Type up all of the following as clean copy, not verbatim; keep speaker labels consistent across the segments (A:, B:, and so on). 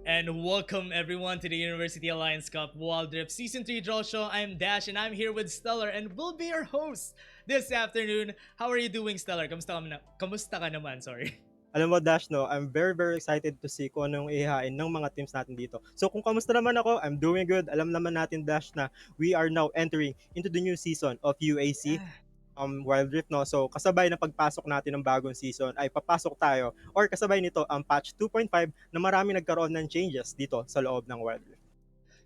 A: And welcome everyone to the University Alliance Cup Wall Drift Season 3 Draw Show. I'm Dash and I'm here with Stellar and we'll be your host this afternoon. How are you doing, Stellar? Kamusta ka naman? Sorry.
B: Alam mo, Dash, no, I'm very excited to see kung anong ihahain ng mga teams natin dito. So kung kamusta naman ako, I'm doing good. Alam naman natin, Dash, na we are now entering into the new season of UAC
A: Yeah.
B: Wild Rift, no? So kasabay na pagpasok natin ng bagong season ay papasok tayo or kasabay nito ang patch 2.5 na marami nagkaroon ng changes dito sa loob ng Wild Rift.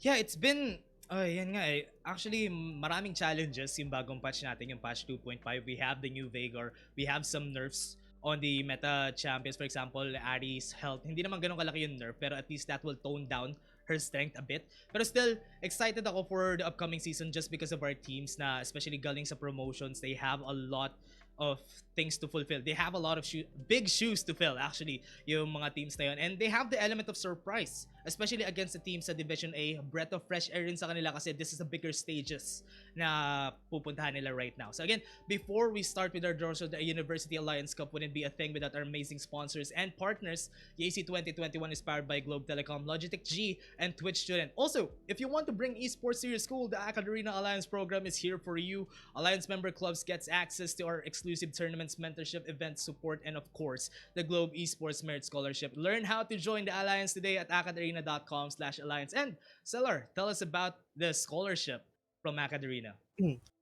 A: Yeah, it's been yan nga eh. Actually, maraming challenges yung bagong patch natin, yung patch 2.5. We have the new Vigor, we have some nerfs on the meta champions. For example, Ari's health. Hindi naman ganun kalaki yung nerf, pero at least that will tone down her strength a bit. Pero still, excited ako for the upcoming season just because of our teams na especially galing sa promotions. They have a lot of things to fulfill. They have a lot of big shoes to fill actually yung mga teams na yun. And they have the element of surprise, especially against the teams sa Division A. Breath of fresh air rin sa kanila kasi this is the bigger stages na pupuntahan nila right now. So again, before we start with our draw, so the University Alliance Cup wouldn't be a thing without our amazing sponsors and partners. The AC 2021 is powered by Globe Telecom, Logitech G, and Twitch Student. Also, if you want to bring esports to your school, the AcadArena Alliance program is here for you. Alliance member clubs gets access to our exclusive tournaments, mentorship, event support, and of course, the Globe Esports Merit Scholarship. Learn how to join the Alliance today at acadarena.com/alliance. And Seller, tell us about the scholarship from AcadArena.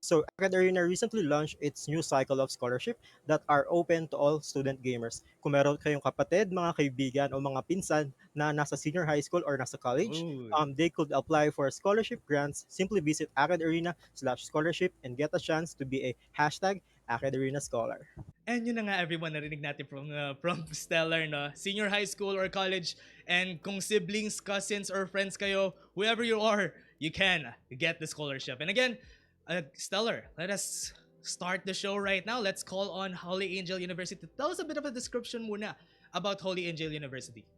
B: So AcadArena recently launched its new cycle of scholarship that are open to all student gamers. Kung meron kayong kapatid, mga kaibigan o mga pinsan na nasa senior high school or nasa college,
A: Ooh.
B: they could apply for scholarship grants. Simply visit AcadArena/scholarship and get a chance to be a hashtag AcadArena Scholar.
A: And yun na nga everyone, narinig natin from Stellar, no? Senior high school or college, and kung siblings, cousins, or friends kayo, whoever you are, you can get the scholarship. And again, Stellar, let us start the show right now. Let's call on Holy Angel University. Tell us a bit of a description muna about Holy Angel University.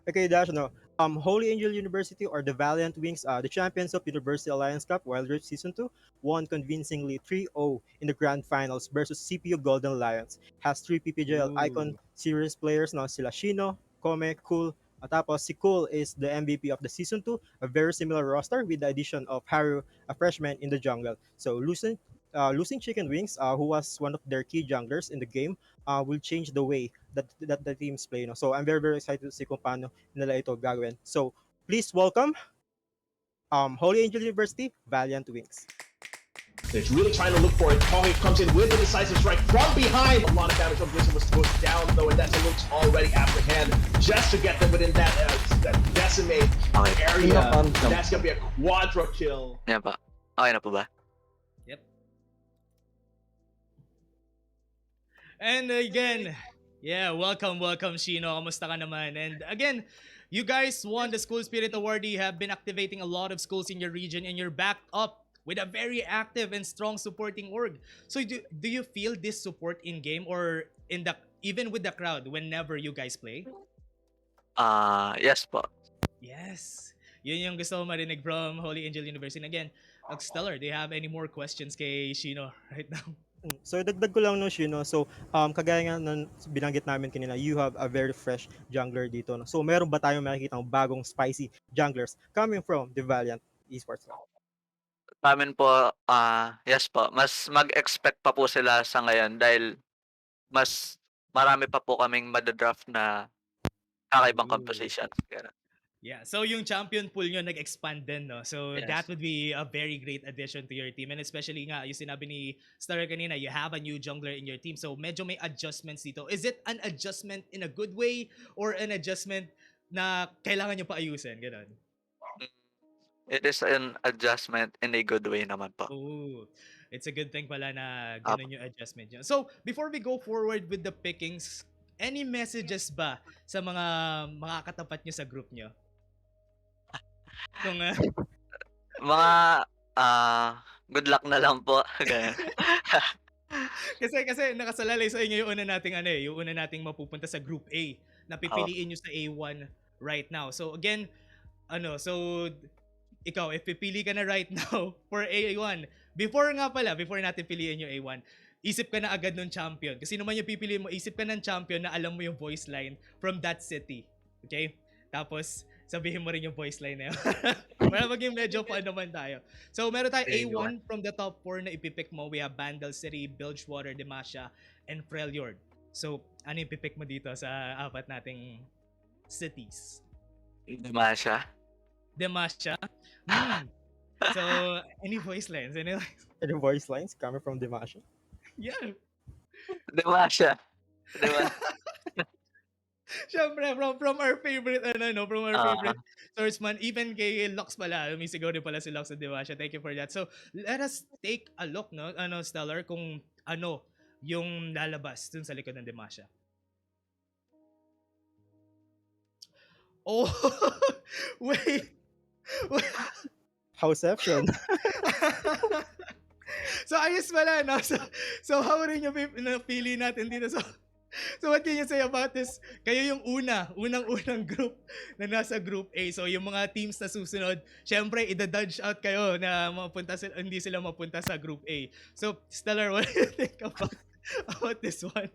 B: Okay, Dash, no. Holy Angel University or the Valiant Wings, the champions of University Alliance Cup Wild Rift Season 2, won convincingly 3-0 in the grand finals versus CPU Golden Lions. Has three PPJL Icon
A: Ooh.
B: Series players now sila Shino, Kome, Cool. Tapos si Cool is the MVP of the Season 2, a very similar roster with the addition of Haru, a freshman in the jungle. So losing Chicken Wings, who was one of their key junglers in the game, will change the way that the teams play. No? So I'm very excited to see kung paano nila ito gagawin. So please welcome Holy Angel University, Valiant Wings.
C: It's really trying to look for it. Kong comes in with the decisive strike from behind. A lot of damage from Blizzard was pushed down though, and that's looks already apprehend just to get them within that decimate area. That's gonna be a quadra kill.
D: Yan pa. Okay na po ba?
A: Yep. And again, yeah, welcome Shino. Kamusta ka naman? And again, you guys won the School Spirit Award. You have been activating a lot of schools in your region and you're backed up with a very active and strong supporting org. So do you feel this support in game or in the even with the crowd whenever you guys play?
D: Yes po.
A: Yes. Yun yung gusto ko marinig from Holy Angel University. And again, Stellar, do you have any more questions kay Shino right now?
B: So dagdag ko lang no Shino. So kagaya nga ng binanggit namin kanina, you have a very fresh jungler dito. No? So meron ba tayong makikitang bagong spicy junglers coming from the Valiant Esports?
D: Sa amin po, yes po. Mas mag-expect pa po sila sa ngayon dahil mas marami pa po kaming madadraft na kakaibang
A: Ooh.
D: composition. Ganun.
A: Yeah, so yung champion pool nyo nag-expand din, no? So
D: Yes.
A: that would be a very great addition to your team. And especially nga, yung sinabi ni Star kanina, you have a new jungler in your team. So medyo may adjustments dito. Is it an adjustment in a good way or an adjustment na kailangan nyo pa ayusin? Ganon.
D: It is an adjustment in a good way naman po.
A: Ooh, it's a good thing pala na ganun yung adjustment nyo. So, before we go forward with the pickings, any messages ba sa mga katapat nyo sa group nyo? Kung,
D: Mga good luck na lang po. Ganyan.
A: kasi nakasalalay sa inyo yung una nating mapupunta sa Group A na pipiliin nyo sa A1 right now. So, again, so ikaw, if pipili ka na right now for A1, before natin piliin yung A1, isip ka na agad ng champion. Kasi naman yung pipiliin mo, isip ka ng champion na alam mo yung voice line from that city. Okay? Tapos, sabihin mo rin yung voice line na yun. Para maging medyo fun naman tayo. So, meron tayong A1 from the top 4 na ipipick mo. We have Vandal City, Bilgewater, Demacia, and Freljord. So, ano yung ipipick mo dito sa apat nating cities?
D: Demacia.
A: Demacia? So, any voice lines? Any
B: Any voice lines coming from Dimasha?
A: Yeah.
D: Demacia.
A: Siyempre, from our favorite, from our favorite swordsman, even kay Lux pala, umisigaw din pala si Lux sa Demacia. Thank you for that. So, let us take a look, no, Stellar, kung ano yung lalabas dun sa likod ng Demacia. Oh, wait.
B: Houseception.
A: So, ayos pala, no? So how rin yung napili natin dito? So what can you say about this? Kayo yung unang-unang group na nasa Group A. So yung mga teams na susunod, syempre, ida-dodge out kayo na hindi sila mapunta sa Group A. So, Stellar, what do you think about this one?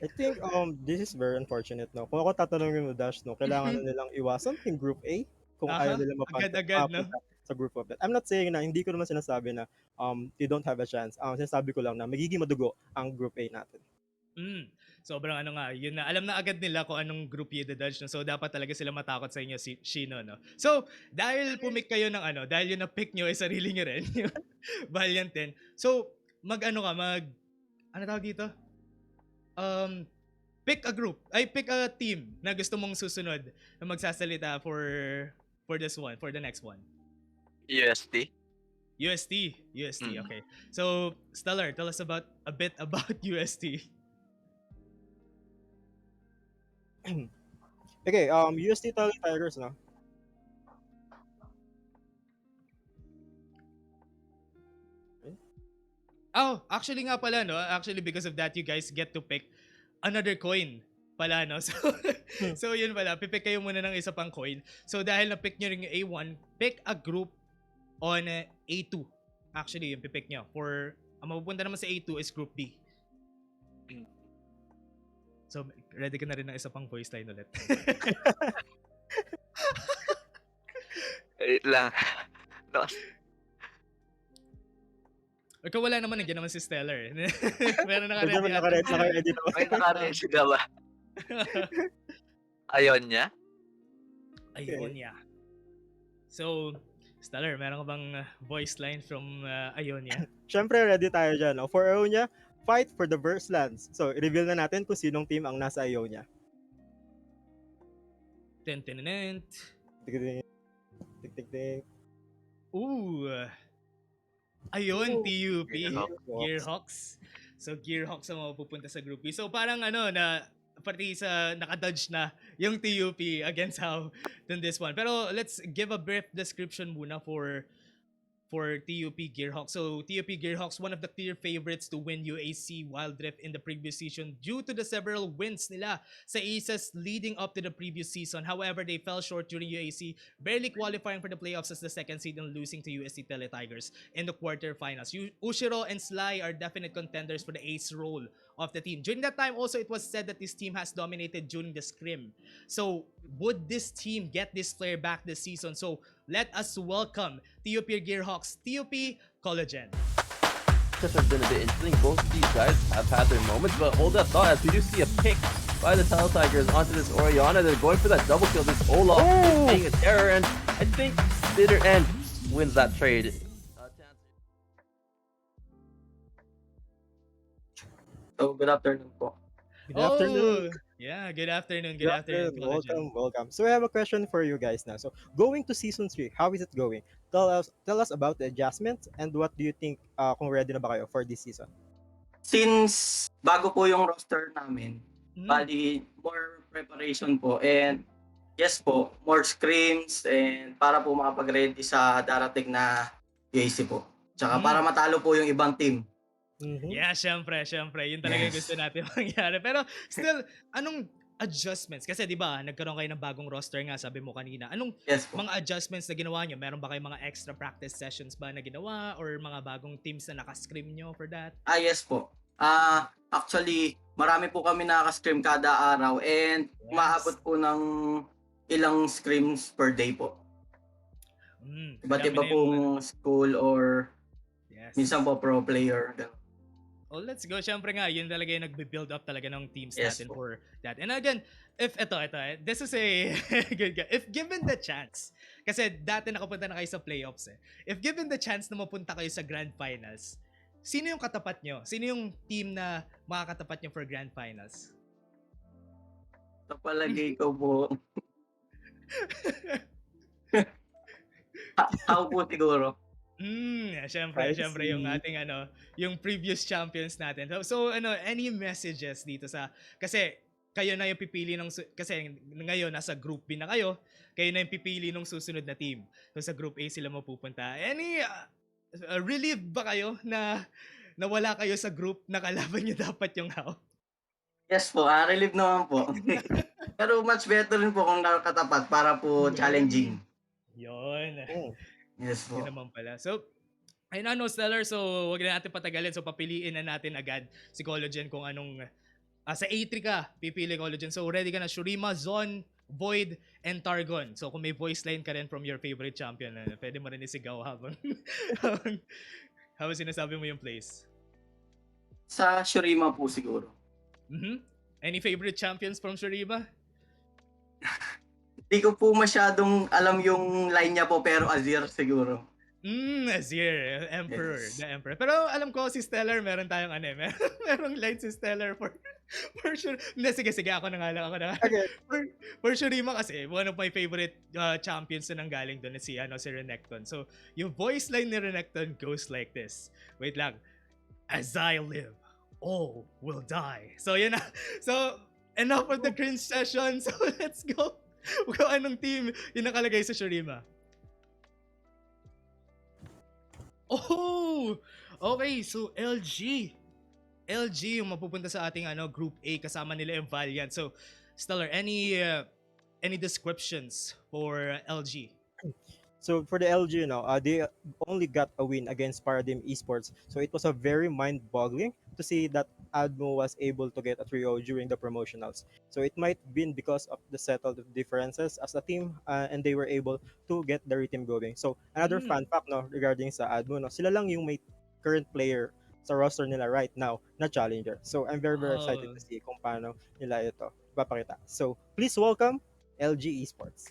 B: I think this is very unfortunate, no? Kung ako tatanungin mo, Dash, no, kailangan na nilang iwasan yung Group A kung ayaw nila
A: Agad-agad, no?
B: sa group of that. I'm not saying na hindi ko naman sinasabi na they don't have a chance. Sinasabi ko lang na magiging madugo ang Group A natin.
A: Sobrang yun na, alam na agad nila kung anong group yung dodge, no? So, dapat talaga sila matakot sa inyo, Shino, no? So, dahil pumick kayo ng dahil yung na-pick nyo ay sarili nyo rin, yung Valiant 10. So, ano tawag dito? Pick a team na gusto mong susunod na magsasalita for the next one.
D: UST.
A: Okay. So, Stellar, tell us a bit about UST.
B: Okay, UST Tigers, no?
A: Oh, actually nga pala, no? Actually, because of that, you guys get to pick another coin pala, no? So yun pala, pipick kayo muna ng isa pang coin. So dahil na-pick nyo rin yung A1, pick a group on A2. Actually, yung pipick nyo. Ang mapupunta naman sa A2 is Group B. So, ready ka na rin ng isa pang voice line ulit.
D: Wait lang. No.
A: Ikaw wala naman, nandiyan naman si Stellar. Meron
B: Naka-ready naman.
D: May naka-ready ka ba? Ionia?
A: Ionia. So, Stellar, meron ka bang voice line from Ionia?
B: Siyempre, ready tayo dyan. No? For Ionia, fight for the Verselands. So, i-reveal na natin kung sinong team ang nasa Ionia.
A: Ten-ten-tent.
B: Tik-tik-tik.
A: Ooh. Ayun, TUP. Gearhawks. So, Gearhawks ang mapupunta sa Group B. So, parang pati sa nakadodge na yung TUP against how than this one. Pero let's give a brief description muna for TUP Gearhawks. So, TUP Gearhawks, one of the clear favorites to win UAC Wild Rift in the previous season due to the several wins nila sa Aces leading up to the previous season. However, they fell short during UAC, barely qualifying for the playoffs as the second seed and losing to USC Tele Tigers in the quarterfinals. Ushiro and Sly are definite contenders for the ace role of the team. During that time, also, it was said that this team has dominated during the scrim. So, would this team get this player back this season? So, let us welcome TUP Gearhawks, TUP Collagen.
E: This has been a bit interesting. Both of these guys have had their moments, but hold that thought as we do see a pick by the Tile Tigers onto this Oriana. They're going for that double kill. This Olaf is being a terror, and I think Bitter End wins that trade.
F: So, good afternoon po.
B: Good afternoon.
A: Yeah, good afternoon. Good afternoon.
B: Welcome. So I have a question for you guys now. So going to season 3, how is it going? Tell us about the adjustments and what do you think kung ready na ba kayo for this season?
F: Since bago po yung roster namin, bali more preparation po and yes po, more scrims and para po makapag-ready sa darating na UAC po. Tsaka para matalo po yung ibang team.
A: Yeah, syempre. Yun talaga yung gusto natin mangyari. Pero still, anong adjustments? Kasi di ba, nagkaroon kayo ng bagong roster nga, sabi mo kanina. Anong mga adjustments na ginawa nyo? Meron ba kayong mga extra practice sessions ba na ginawa? Or mga bagong teams na nakascrim nyo for that?
F: Yes po. Actually, marami po kami nakaka-scrim kada araw and maabot po ng ilang scrims per day po. Iba't
A: Dami
F: iba
A: na yung,
F: pong school or
A: yes.
F: minsan po pro player.
A: Oh, let's go. Siyempre nga, yun talaga yung nagbe-build up talaga ng teams
F: Yes
A: natin
F: po.
A: for that. And again, if this is a good guy. If given the chance, kasi dati nakapunta na kayo sa playoffs eh. If given the chance na mapunta kayo sa grand finals, sino yung katapat nyo? Sino yung team na makakatapat nyo for grand finals?
F: Sa palagay ko po, ako po siguro.
A: Syempre,
B: I
A: syempre yung
B: see.
A: ating yung previous champions natin. So any messages dito kasi kayo na yung pipili kasi ngayon nasa group B na kayo na yung pipili ng susunod na team. So sa group A sila mapupunta. Any relief ba kayo na wala kayo sa group na kalaban nyo dapat yung how?
F: Yes po, relief naman po. Pero much better rin po kung nakakatapat para po challenging.
A: Yon.
F: Yes po.
A: Yun naman pala. So, ayun Stellar. So, wag na natin patagalin. So, papiliin na natin agad si Cologen kung anong sa A3 ka, pipili Cologen. So, ready ka na. Shurima, Zon, Void, and Targon. So, kung may voice line ka rin from your favorite champion, pwede mo rin isigaw habang habang sinasabi mo yung place.
F: Sa Shurima po siguro.
A: Any favorite champions from Shurima?
F: Hindi ko po masyadong alam yung line niya po, pero Azir siguro.
A: Azir, Emperor,
F: Yes.
A: the Emperor. Pero alam ko si Stellar, meron tayong merong line si Stellar for sure. Hindi, sige, ako na nga lang.
B: Okay.
A: For Shurima kasi, one of my favorite champions na nanggaling doon si Renekton. So, yung voice line ni Renekton goes like this. Wait lang. As I live, all will die. So, yun na. So, enough of the cringe session. So, let's go. Kung anong team yung nakalagay sa Shurima. Oh! Okay, so LG yung mapupunta sa ating group A kasama nila yung Valiant. So, Stellar, any descriptions for LG?
B: So for the LG, they only got a win against Paradigm Esports. So it was a very mind-boggling to see that Admo was able to get a 3-0 during the promotionals. So it might been because of the settled differences as a team, and they were able to get the rhythm going. So another fun fact regarding sa Admo, sila lang yung may current player sa roster nila right now na challenger. So I'm very excited to see kung paano nila ito papakita. So please welcome LG Esports.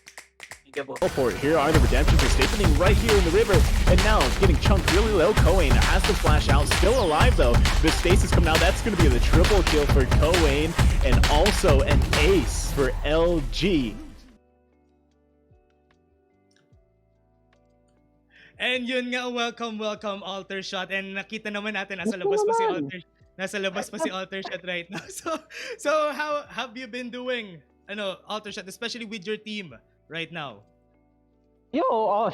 C: For it. Here are the Redemptions are stationing right here in the river, and now it's getting chunked really low. Cohen has to flash out, still alive though. The stasis coming out, that's going to be the triple kill for Cohen, and also an ace for LG.
A: And yun nga, welcome Alter Shot. And nakita naman natin nasa labas pa si Alter Shot right now. So how have you been doing? Alter Shot, especially with your team right now?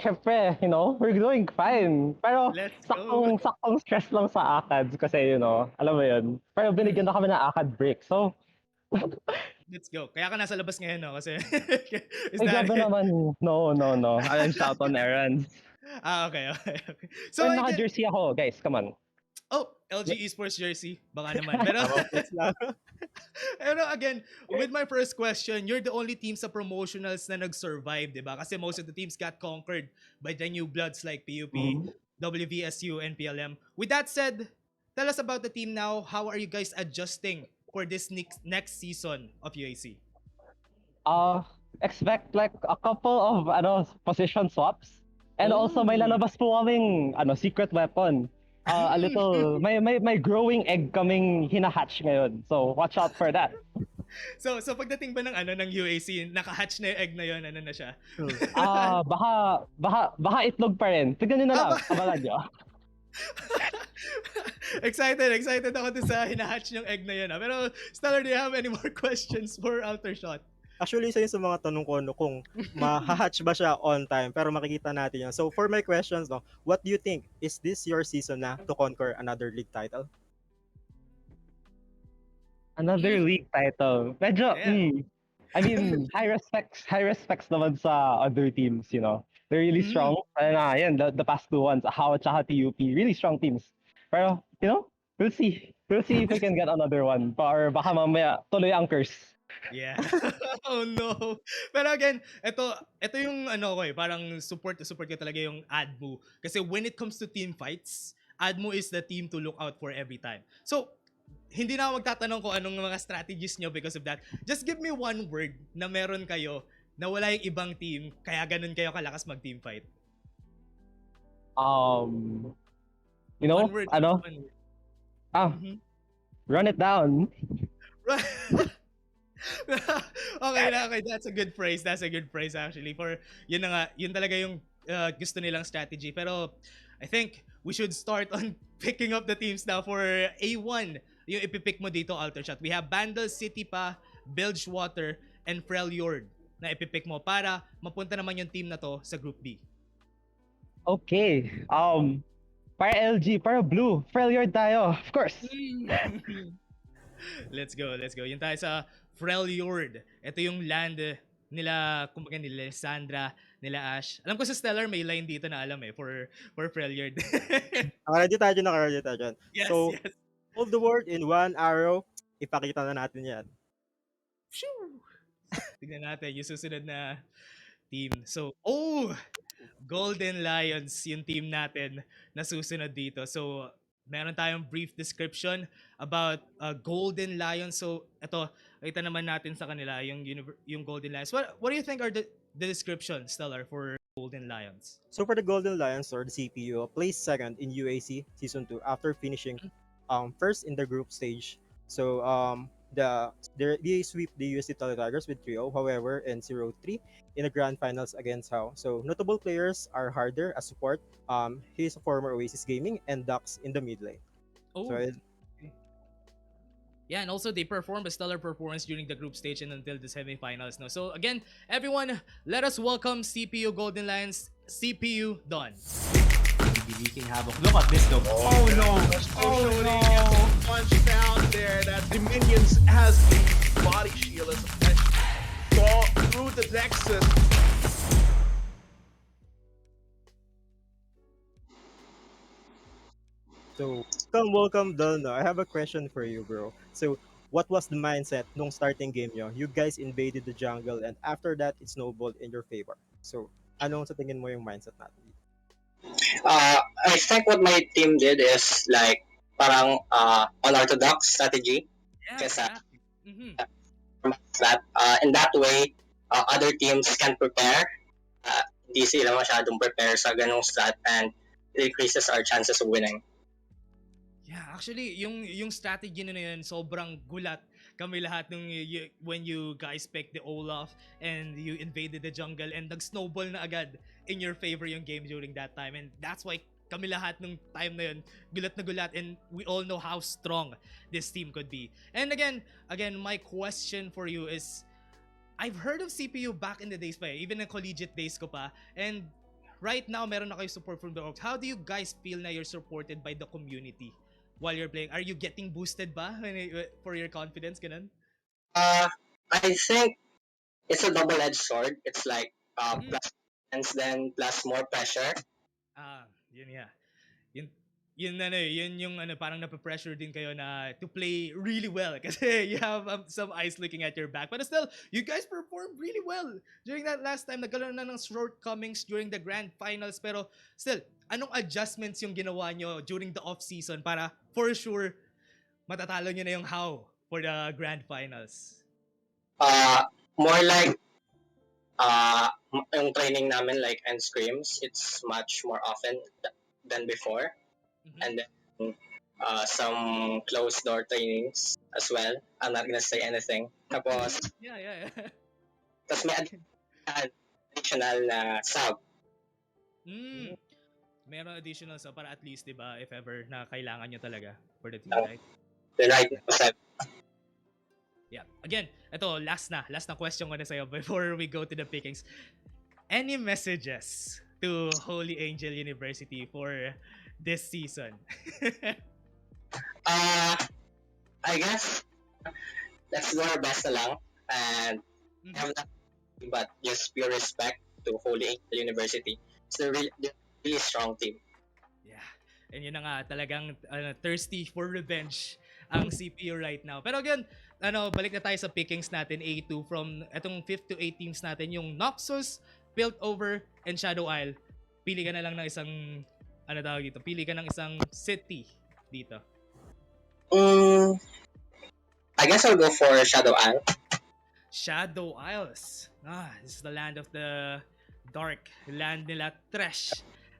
G: Syempre, we're doing fine. Pero
A: Let's go.
G: saktong stress lang sa ACADS kasi, alam mo yun. Pero binigyan na kami ng ACAD break. So,
A: let's go. Kaya ka nasa labas ngayon, no? Kasi, is
G: ay,
A: that
G: grabe
A: it?
G: naman. No. I'm out on errands.
A: Okay. So,
G: Pero naka-jersey ako, guys. Come on.
A: Oh, LG Esports jersey. Baka naman. Pero again, with my first question, you're the only team sa promotionals na nag-survive, di ba? Kasi most of the teams got conquered by the new bloods like PUP, WVSU, and PLM. With that said, tell us about the team now. How are you guys adjusting for this next season of UAC?
G: Expect like a couple of position swaps. And also may lalabas po kaming secret weapon. A little may growing egg kaming hinahatch ngayon. So watch out for that.
A: So pagdating ba ng UAC, naka-hatch na yung egg na yun, na siya?
G: Baka itlog pa rin. Tignan niyo na lang, kabalan niyo.
A: Excited ako dun sa hinahatch yung egg na yun. Pero Stellar, do you have any more questions for Alter Shot?
B: Actually, isa yun sa mga tanong ko kung ma-hatch ba siya on time, pero makikita natin yan. So for my questions, what do you think? Is this your season na to conquer another league title?
G: Another league title. Medyo, I mean, high respects naman sa other teams, They're really strong. And the past two ones, How at TUP, really strong teams. Pero, we'll see. We'll see if we can get another one. Or baka mamaya tuloy ang curse.
A: Yeah. Oh no. Pero again, ito yung ano ko parang support ko talaga yung Admu. Kasi when it comes to team fights, Admu is the team to look out for every time. So, hindi na ako magtatanong kung anong mga strategies nyo because of that. Just give me one word na meron kayo na wala yung ibang team, kaya ganun kayo kalakas mag-team fight.
G: Um,
A: One word.
G: ano?
A: One word.
G: Ah, run it down.
A: Okay. That's a good phrase. That's a good phrase actually. For yun na nga, yun talaga yung gusto nilang strategy. Pero I think we should start on picking up the teams now for A1. Yung ipipick mo dito, Altershot. We have Bandle City pa, Bilgewater, and Freljord na ipipick mo para mapunta naman yung team na to sa Group B.
G: Okay. Para LG, para Blue, Freljord tayo, of course.
A: Let's go. Yun tayo sa Freljord. Ito yung land nila, kumbaga nila Sandra, nila Ash. Alam ko sa Stellar may line dito na alam for Freljord.
B: Naka-ready tayo dyan.
A: Yes,
B: So,
A: yes.
B: hold the word in one arrow. Ipakita na natin yan.
A: Phew! Tignan natin yung susunod na team. So, Golden Lions yung team natin na susunod dito. So, meron tayong brief description about Golden Lions. So, ito, kita naman natin sa kanila yung Golden Lions. What do you think are the description, Stellar, for Golden Lions?
B: So for the Golden Lions or the CPU, placed second in UAC Season 2 after finishing first in the group stage. So they sweep the USC Tigers with 3-0, however, in 0-3 in the grand finals against How. So notable players are Harder as support. He is a former Oasis Gaming, and Dux in the mid lane.
A: Oh.
B: So
A: Yeah, and also they performed a stellar performance during the group stage and until the semifinals. No, so again, everyone, let us welcome CPU Golden Lions, CPU Don.
H: Leaking havoc. Look at this though. Oh no! Oh no!
C: Punch down there. That Dominions has the body shield as a flash ball through the Nexus.
B: So, welcome, Dono. I have a question for you, bro. So, what was the mindset nung starting game nyo? You guys invaded the jungle and after that, it snowballed in your favor. So, anong sa tingin mo yung mindset natin?
F: I think what my team did is like parang unorthodox strategy.
A: Yeah,
F: Kasi
A: exactly.
F: that in that way, other teams can prepare. Hindi sila masyadong prepare sa ganong strat and it increases our chances of winning.
A: Yeah, actually, yung strategy na yun, sobrang gulat kami lahat nung when you guys picked the Olaf and you invaded the jungle and nag-snowball na agad in your favor yung game during that time. And that's why kami lahat nung time na yun, gulat na gulat, and we all know how strong this team could be. And again, my question for you is, I've heard of CPU back in the days pa even in collegiate days ko pa, and right now meron na kayo support from the orgs. How do you guys feel na you're supported by the community while you're playing? Are you getting boosted ba for your confidence, ganun?
F: I think it's a double-edged sword. It's like plus and then plus more pressure.
A: Yun nga. Yun yung parang nape-pressure din kayo na to play really well kasi you have some eyes looking at your back. But still, you guys performed really well during that last time. Nagkaroon na ng shortcomings during the grand finals, pero still, anong adjustments yung ginawa nyo during the off-season para for sure matatalo nyo na yung how for the grand finals?
F: More like yung training namin like end scrims, it's much more often than before. And then some closed door trainings as well. I'm not gonna say anything. Tapos
A: Yeah.
F: tapos may additional na sub.
A: Meron additional so para at least, diba, if ever na kailangan nyo talaga for the team, right?
F: The right sub.
A: Yeah. Again, ito, last na question ko na sa'yo before we go to the pickings. Any messages to Holy Angel University for this season?
F: I guess let's do our best na lang and have that, but just pure respect to Holy Angel University. It's a really strong team.
A: Yeah. And yun na nga, talagang thirsty for revenge ang CPU right now. Pero again, balik na tayo sa pickings natin, A2, from etong 5th to 8 teams natin, yung Noxus, Piltover, and Shadow Isle. Pili ka na lang ng isang, pili ka ng isang city dito.
I: I guess I'll go for Shadow Isle.
A: Shadow Isles. This is the land of the dark. Land nila Trash.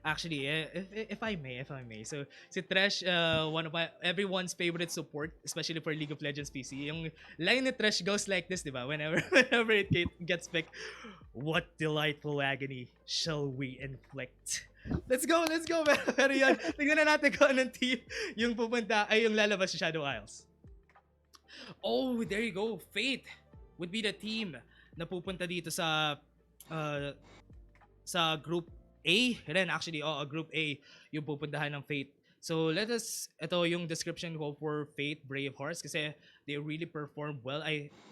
A: Actually, if I may. So, si Trash, one of everyone's favorite support, especially for League of Legends PC. Yung line ni Trash goes like this, di ba? Whenever it gets picked. What delightful agony shall we inflict? Let's go! Pero yan, tignan na natin kung anong team yung pupunta, ay yung lalabas sa Shadow Isles. Oh, there you go. Fate would be the team na pupunta dito sa Group A. Then actually, Group A yung pupuntahan ng Fate. So ito yung description ko for Fate Bravehearts kasi they really perform well.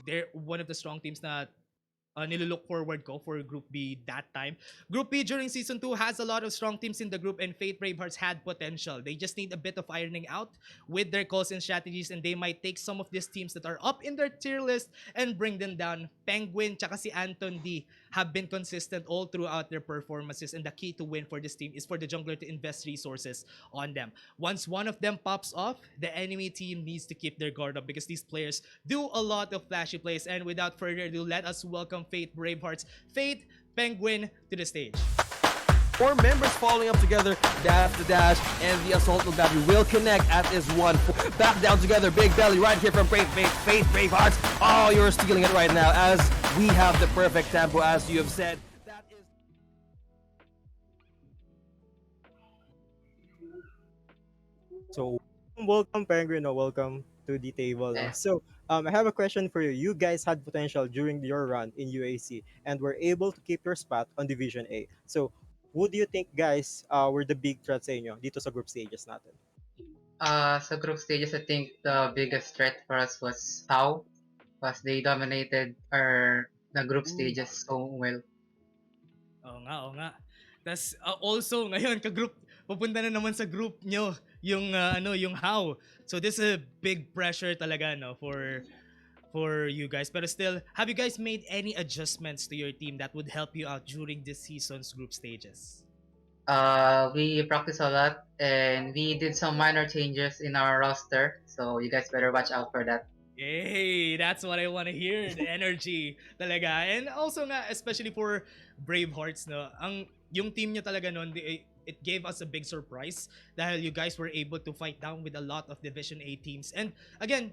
A: They're one of the strong teams na nilulook forward ko for Group B that time. Group B during Season 2 has a lot of strong teams in the group and Fate Bravehearts had potential. They just need a bit of ironing out with their calls and strategies and they might take some of these teams that are up in their tier list and bring them down. Penguin tsaka si Anton D have been consistent all throughout their performances and the key to win for this team is for the jungler to invest resources on them. Once one of them pops off, the enemy team needs to keep their guard up because these players do a lot of flashy plays. And without further ado, let us welcome Fate Bravehearts, Fate, Penguin to the stage.
E: 4 members following up together. Dash the dash and the assault battery will connect at this one. Back down together. Big belly right here from Fate Bravehearts. Oh, you're stealing it right now as we have the perfect tempo as you have said. That is...
B: So, welcome Penguin, welcome to the table. So, I have a question for you. You guys had potential during your run in UAC and were able to keep your spot on Division A. So, who do you think guys were the big threats sa inyo dito sa group stages natin?
J: Sa group stages, I think the biggest threat for us was How, because they dominated the group stages so well.
A: Oo nga. Tas also ngayon pupunta na naman sa group nyo yung yung How. So this is a big pressure talaga for you guys. But still, have you guys made any adjustments to your team that would help you out during this season's group stages?
J: We practiced a lot and we did some minor changes in our roster, so you guys better watch out for that.
A: Hey, that's what I want to hear. The energy talaga. And also nga, especially for Bravehearts, no, yung team niya talaga noon, it gave us a big surprise dahil you guys were able to fight down with a lot of Division A teams. And again,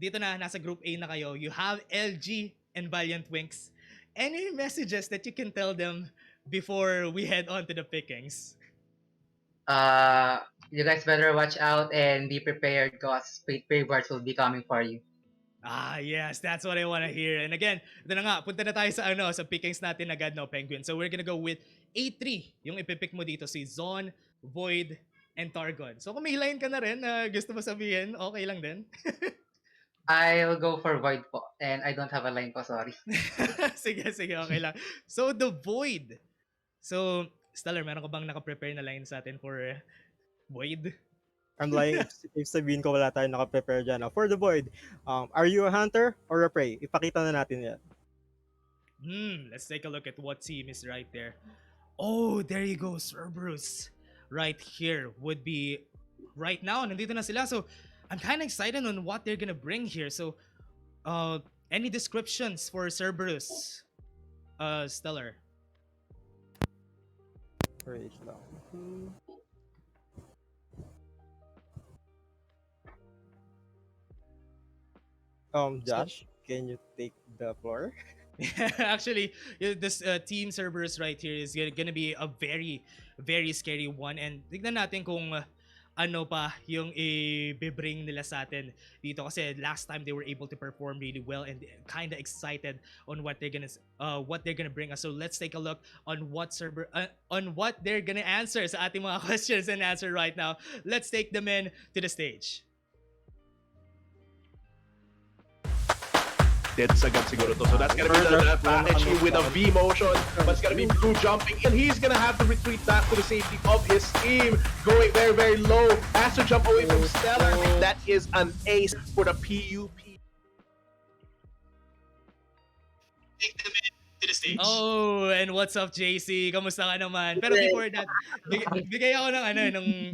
A: dito na, nasa Group A na kayo. You have LG and Valiant Winks. Any messages that you can tell them before we head on to the pickings?
J: You guys better watch out and be prepared because Bravehearts will be coming for you.
A: Yes, that's what I want to hear. And again, ito na nga, punta na tayo sa pickings natin agad, no, Penguin. So we're gonna go with A3, yung ipipick mo dito, si Zon, Void, and Targon. So kung may line ka na rin na gusto mo sabihin, okay lang din.
J: I'll go for Void po, and I don't have a line po, sorry.
A: sige, okay lang. So the Void. So, Stellar, meron ka bang naka-prepare na line sa atin for Void?
B: I'm lying if sabihin ko wala tayong naka-prepare dyan. For the Void, are you a hunter or a prey? Ipakita na natin yan.
A: Let's take a look at what team is right there. Oh, there you go, Cerberus. Right here would be right now. Nandito na sila. So, I'm kind of excited on what they're gonna bring here. So, any descriptions for Cerberus? Stellar.
B: Wait lang. Josh, can you take the floor?
A: Actually, this team Cerberus right here is gonna be a very, very scary one. And tignan natin kung ano pa yung i-bring nila sa atin dito kasi last time they were able to perform really well and kind of excited on what they're gonna bring us. So let's take a look on what they're gonna answer sa ating mga questions and answer right now. Let's take them in to the stage.
C: That's agad siguro to. So that's gonna be the package here with a V motion. But it's gonna be Blue jumping, and he's gonna have to retreat back to the safety of his team. Going very, very low. Has to jump away from Stellar. That is an ace for the PUP. to the stage.
A: Oh, and what's up, JC? Kamusta ka naman? Pero before that, bigay ako ng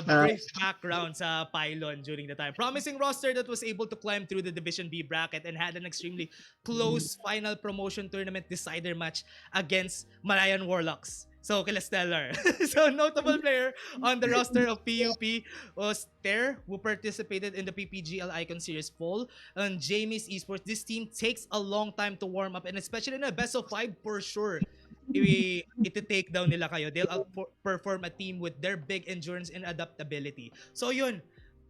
A: brief background sa Pylon during the time. Promising roster that was able to climb through the Division B bracket and had an extremely close final promotion tournament decider match against Malayan Warlocks. So, kila Stellar. So, notable player on the roster of PUP was Ter, who participated in the PPGL Icon Series poll. And Jamie's Esports, this team takes a long time to warm up, and especially in a best of 5 for sure. Iti-take down nila kayo. They'll perform a team with their big endurance and adaptability. So yun,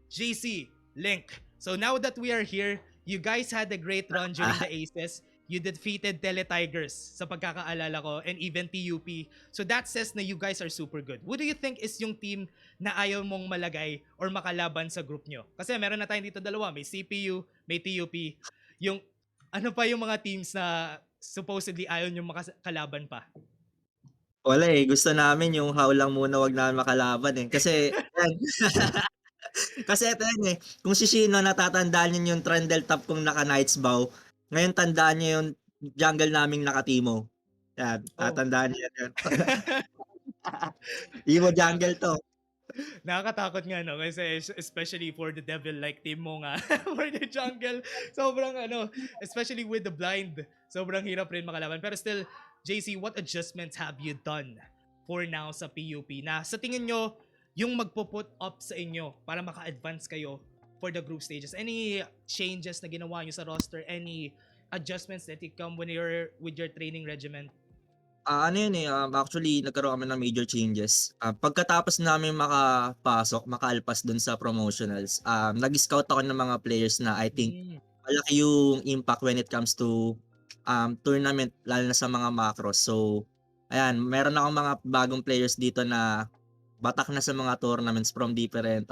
A: JC, Link. So now that we are here, you guys had a great run during the Aces. You defeated Tele Tigers sa pagkakaalala ko and even TUP. So that says na you guys are super good. What do you think is yung team na ayaw mong malagay or makalaban sa group nyo? Kasi meron na tayong dito dalawa. May CPU, may TUP. Yung ano pa yung mga teams na supposedly ayaw nyo makalaban pa?
K: Wala eh, gusto namin yung how lang muna wag namin makalaban eh. Kasi, yan. Kasi ito yan eh, kung si Shino natatandaan niyo yung Trendle top kong naka Knights Bow, ngayon tandaan niyo yung jungle naming naka-Timo. Yan, tatandaan niyo yan. Imo jungle to.
A: Nakakatakot nga no kasi especially for the devil like team mo nga for the jungle sobrang especially with the blind sobrang hirap rin makalaban pero still JC, what adjustments have you done for now sa PUP na sa tingin nyo yung magpo-put up sa inyo para maka-advance kayo for the group stages? Any changes na ginawa nyo sa roster? Any adjustments that come when you're with your training regimen?
K: Actually nagkaroon kami ng major changes. Pagkatapos namin makaalpas dun sa promotionals, nag-scout ako ng mga players na I think malaki yung impact when it comes to tournament, lalo na sa mga macros. So, ayan, meron akong mga bagong players dito na batak na sa mga tournaments from different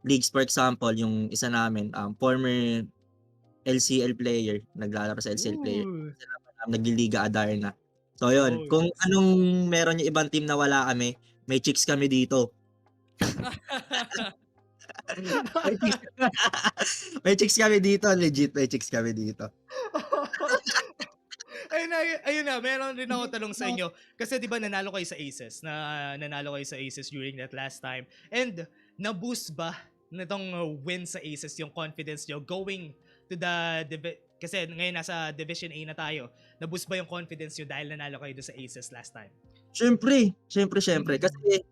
K: leagues. For example, yung isa namin, former LCL player, naglalaro sa LCL player. Nagliliga AcadArena. So yun, kung anong meron yung ibang team na wala kami, may chicks kami dito. may chicks kami dito, legit may chicks kami dito.
A: Ayun na, meron rin ako tanong sa inyo. Kasi di ba nanalo kayo sa Aces during that last time. And na-boost ba nitong win sa Aces yung confidence nyo going to the kasi ngayon nasa Division A na tayo. Na-boost ba yung confidence nyo dahil nanalo kayo sa Aces last time?
K: Siyempre. Kasi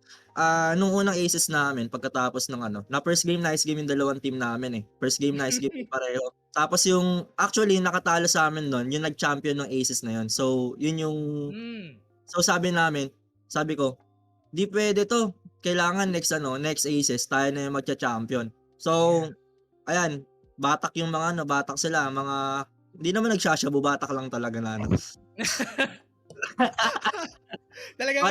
K: nung unang Aces namin, pagkatapos ng na first game, nice game yung dalawang team namin eh. First game, nice game pareho. Tapos yung, actually, nakatalo sa amin nun, yung nag-champion ng Aces na yun. So, yun yung, so sabi ko, di pwede to. Kailangan next Aces, tayo na yung magcha-champion. So, ayan, batak yung batak sila, hindi naman nagsashabu, batak lang talaga na
A: Talagang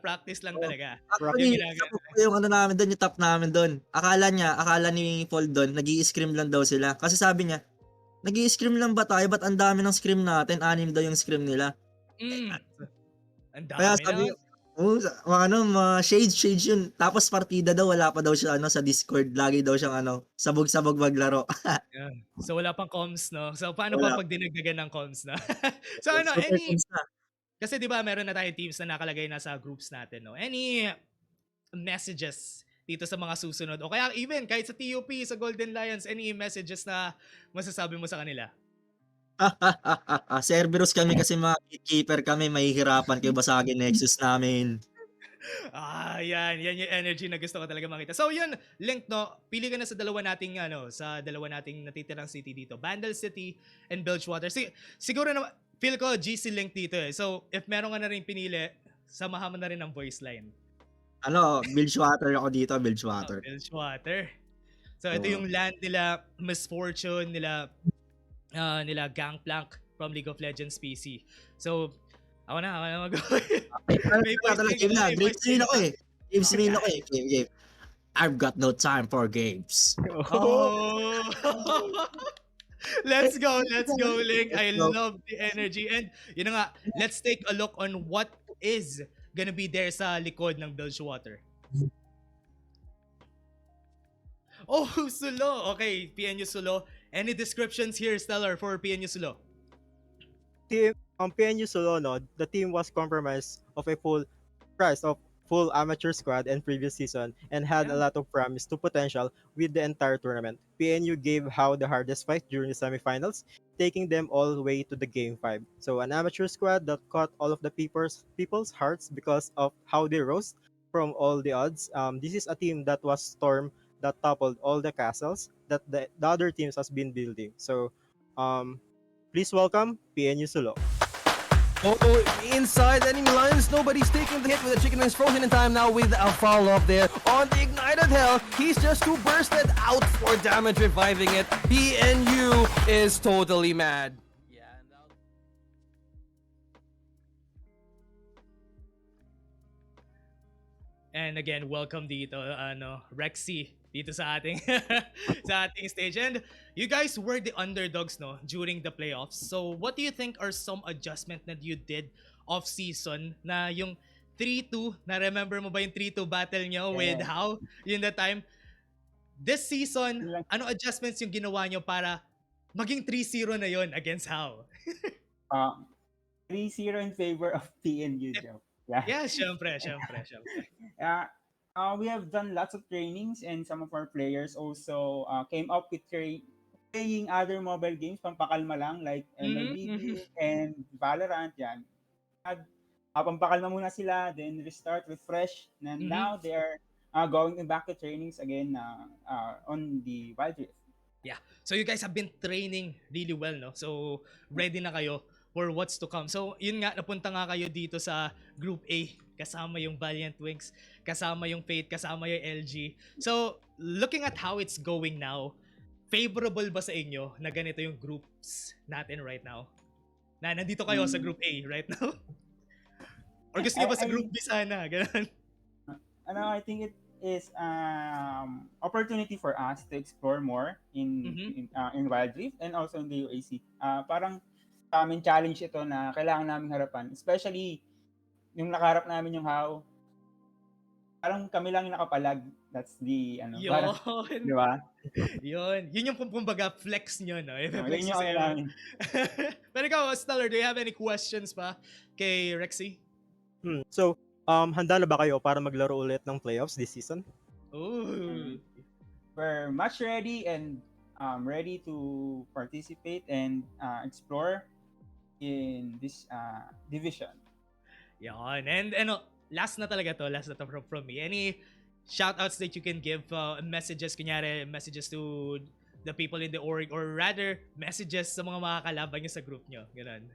A: practice lang talaga.
K: Actually, yung namin doon, yung top namin doon. Akala ni Paul doon, nag-i-scrim lang daw sila. Kasi sabi niya, nag-i-scrim lang ba tayo? Ba't ang dami ng scrim natin? 6 daw yung scrim nila.
A: Ang dami.
K: Kaya sabi, shades yun. Tapos partida daw, wala pa daw siya sa Discord. Lagi daw siyang sabog-sabog maglaro.
A: So wala pang comms, no? So paano ba pag dinagdagan ng comms na? So kasi di ba meron na tayong teams na nakalagay na sa groups natin, no? Any messages dito sa mga susunod? O kaya even kahit sa TUP, sa Golden Lions, any messages na masasabi mo sa kanila?
K: Cerberus kami kasi mga gatekeeper kami, mahihirapan kayo basagin Nexus namin.
A: Yan yung energy na gusto ko talaga makita. So yun, Link, no, pili ka na sa dalawa nating natitirang city dito, Vandal City and Bilgewater. Siguro na feel ko GC Link dito eh. So if meron ka na rin pinili, samahan mo na rin ang voice line.
K: Bilgewater ako dito, Bilgewater.
A: Bilgewater. So ito yung land nila, Misfortune, nila Gangplank from League of Legends PC. So, ako na mag-go.
K: Game. I've got no time for games.
A: Let's go, Link. I love the energy. And yun nga, let's take a look on what is gonna be there sa likod ng Bilgewater. Oh, Sulo. Okay, PNU Sulo. Any descriptions here, Stellar, for PNU Sulo?
B: Team PNU Solono, the team was compromised of a full amateur squad in previous season and had a
A: Yeah.
B: lot of promise to potential with the entire tournament. PNU gave How the hardest fight during the semifinals, taking them all the way to the game 5. So an amateur squad that caught all of the people's hearts because of how they rose from all the odds. This is a team that was storm that toppled all the castles that the other teams has been building. So please welcome PNU Sulo.
E: Oh, inside enemy lines, nobody's taking the hit with the chicken wings frozen in time now with a follow-up there on the ignited hell. He's just too bursted out for damage, reviving it. PNU is totally mad.
A: And again, welcome dito, Rexy, dito sa ating, sa ating stage. And you guys were the underdogs, no, during the playoffs. So what do you think are some adjustment that you did off-season na yung 3-2, na-remember mo ba yung 3-2 battle nyo with How yun that time? This season, ano adjustments yung ginawa nyo para maging 3-0 na yon against How?
L: 3-0 in favor of PNU, Joe.
A: Yeah, syempre.
L: We have done lots of trainings, and some of our players also came up with playing other mobile games, pampakalma lang, like MLB and Valorant. Yan. Pampakalma muna sila, then restart, refresh, and now they are going back to trainings again on the Wild Rift.
A: Yeah. So you guys have been training really well, no? So ready na kayo for what's to come. So yun nga, napunta nga kayo dito sa Group A. Kasama yung Valiant Wings, kasama yung Fate, kasama yung LG. So looking at how it's going now, favorable ba sa inyo na ganito yung groups natin right now? Na nandito kayo sa Group A right now? Or gusto niyo ba sa Group B sana? Ganun.
L: I think it is opportunity for us to explore more in Wild Rift and also in the UAC. Parang sa amin challenge ito na kailangan namin harapan. Especially yung nakaharap namin yung How. Parang kami lang yung nakapalag. That's the
A: Yun.
L: parang, di ba?
A: Yun yung kumbaga flex nyo, no?
L: Yun yung namin.
A: Pero ikaw, Stellar, do you have any questions pa kay Rexy?
B: So, handa na ba kayo para maglaro ulit ng playoffs this season?
A: Ooh.
L: We're much ready and ready to participate and explore in this division.
A: Yan. And last na talaga to from me. Any shoutouts that you can give, messages to the people in the org, or rather messages sa mga makakalaban nyo sa group nyo? Ganun.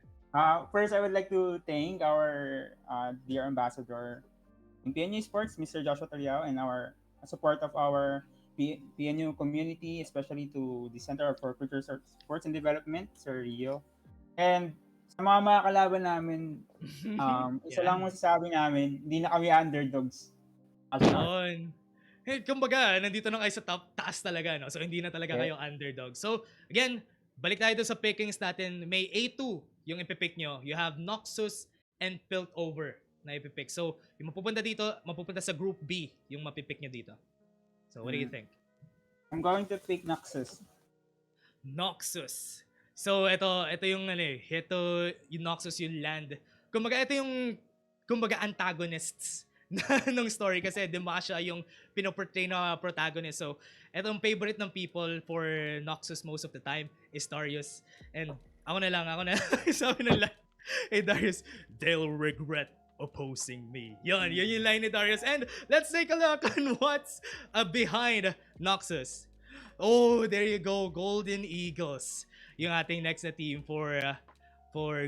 L: First, I would like to thank our dear ambassador in PNU Esports, Mr. Joshua Tariao, and our support of our PNU community, especially to the Center for Future Sports and Development, Sir Rio. And sa mga kalaban namin, isa lang masasabi namin, hindi na kami underdogs.
A: Yun. Kumbaga, nandito na kayo sa taas talaga, no? So, hindi na talaga kayo underdog. So, again, balik tayo sa pickings natin. May A2 yung ipipick nyo. You have Noxus and Piltover na ipipick. So, yung mapupunta sa Group B yung mapipick nyo dito. So, what do you think?
L: I'm going to pick Noxus.
A: Noxus. So, ito yung yung Noxus yung land. Kumbaga, ito yung antagonists ng story kasi Demasha yung pinoportray na protagonist. So, etong favorite ng people for Noxus most of the time is Darius. And ako na lang. Sabi na lang, hey Darius, they'll regret opposing me. Yun yung line ni Darius. And let's take a look on what's behind Noxus. Oh, there you go, Golden Eagles. Yung ating next na team for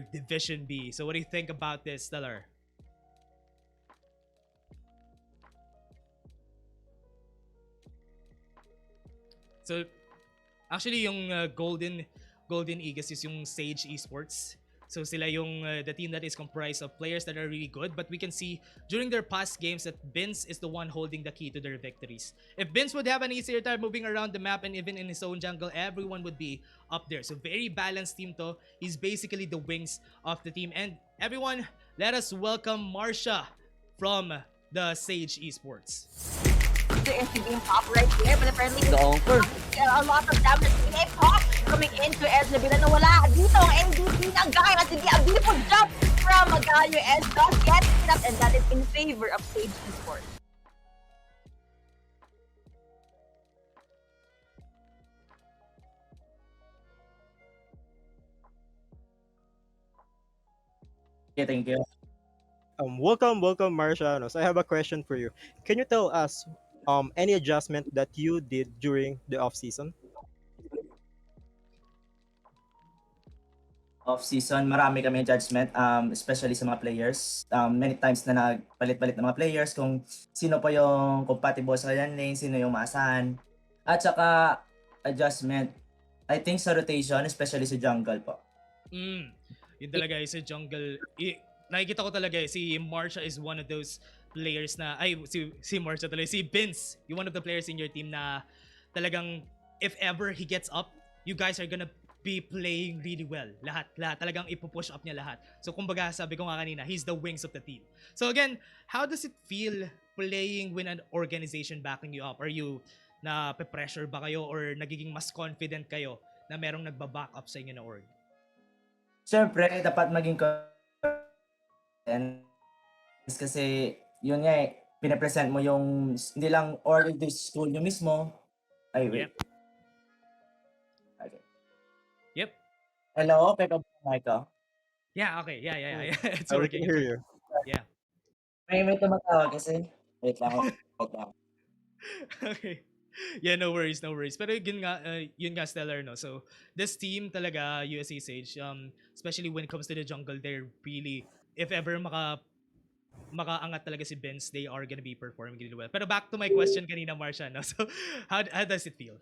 A: Division B. So what do you think about this, Stellar? So actually yung Golden Eagles is yung Sage Esports. So sila yung the team that is comprised of players that are really good, but we can see during their past games that Vince is the one holding the key to their victories. If Vince would have an easier time moving around the map and even in his own jungle, everyone would be up there. So very balanced team to. He's basically the wings of the team. And everyone, let us welcome Marsha from the Sage Esports.
M: into game pop right here, but apparently
E: The anchor.
M: a lot of damage game pop coming into Ed Nabila na wala dito ang MVP ng guy at hindi a beautiful jump from Magayo and does get it up, and that is in favor of Sage Esports.
F: Okay, thank you.
B: Welcome, Marsha. So I have a question for you. Can you tell us any adjustment that you did during the off season?
F: Off-season, marami kami judgment, especially sa mga players. Many times na nagpalit-palit ng mga players kung sino pa yung compatible sa kanilang lane, sino yung maasahan. At saka, adjustment, I think sa rotation, especially sa jungle po.
A: Yun talaga sa jungle. Nakikita ko talaga si Marsha is one of those players na, si Marsha talaga, si Vince, yung one of the players in your team na talagang if ever he gets up, you guys are gonna be playing really well. Lahat. Talagang ipupush up niya lahat. So kumbaga sabi ko nga kanina, he's the wings of the team. So again, how does it feel playing with an organization backing you up? Are you na pressure ba kayo or nagiging mas confident kayo na merong nagba-back up sa inyo na org?
F: Siyempre, dapat maging confident kasi yun nga pinapresent mo yung hindi lang org of the school nyo mismo. Ay, wait.
A: Yep.
F: Okay.
A: Yep.
F: Hello, pick up mic ko.
A: Yeah, okay. Yeah. It's
B: We
A: working.
B: can hear you.
A: Yeah.
F: May tumatawag kasi. Wait lang.
A: Okay. Yeah, no worries. Pero yun nga Stellar, no? So, this team talaga, USA Sage, especially when it comes to the jungle, they're really, if ever makaangat talaga si Benz, they are gonna be performing really well. Pero back to my question kanina, Marsha, no? So, how does it feel?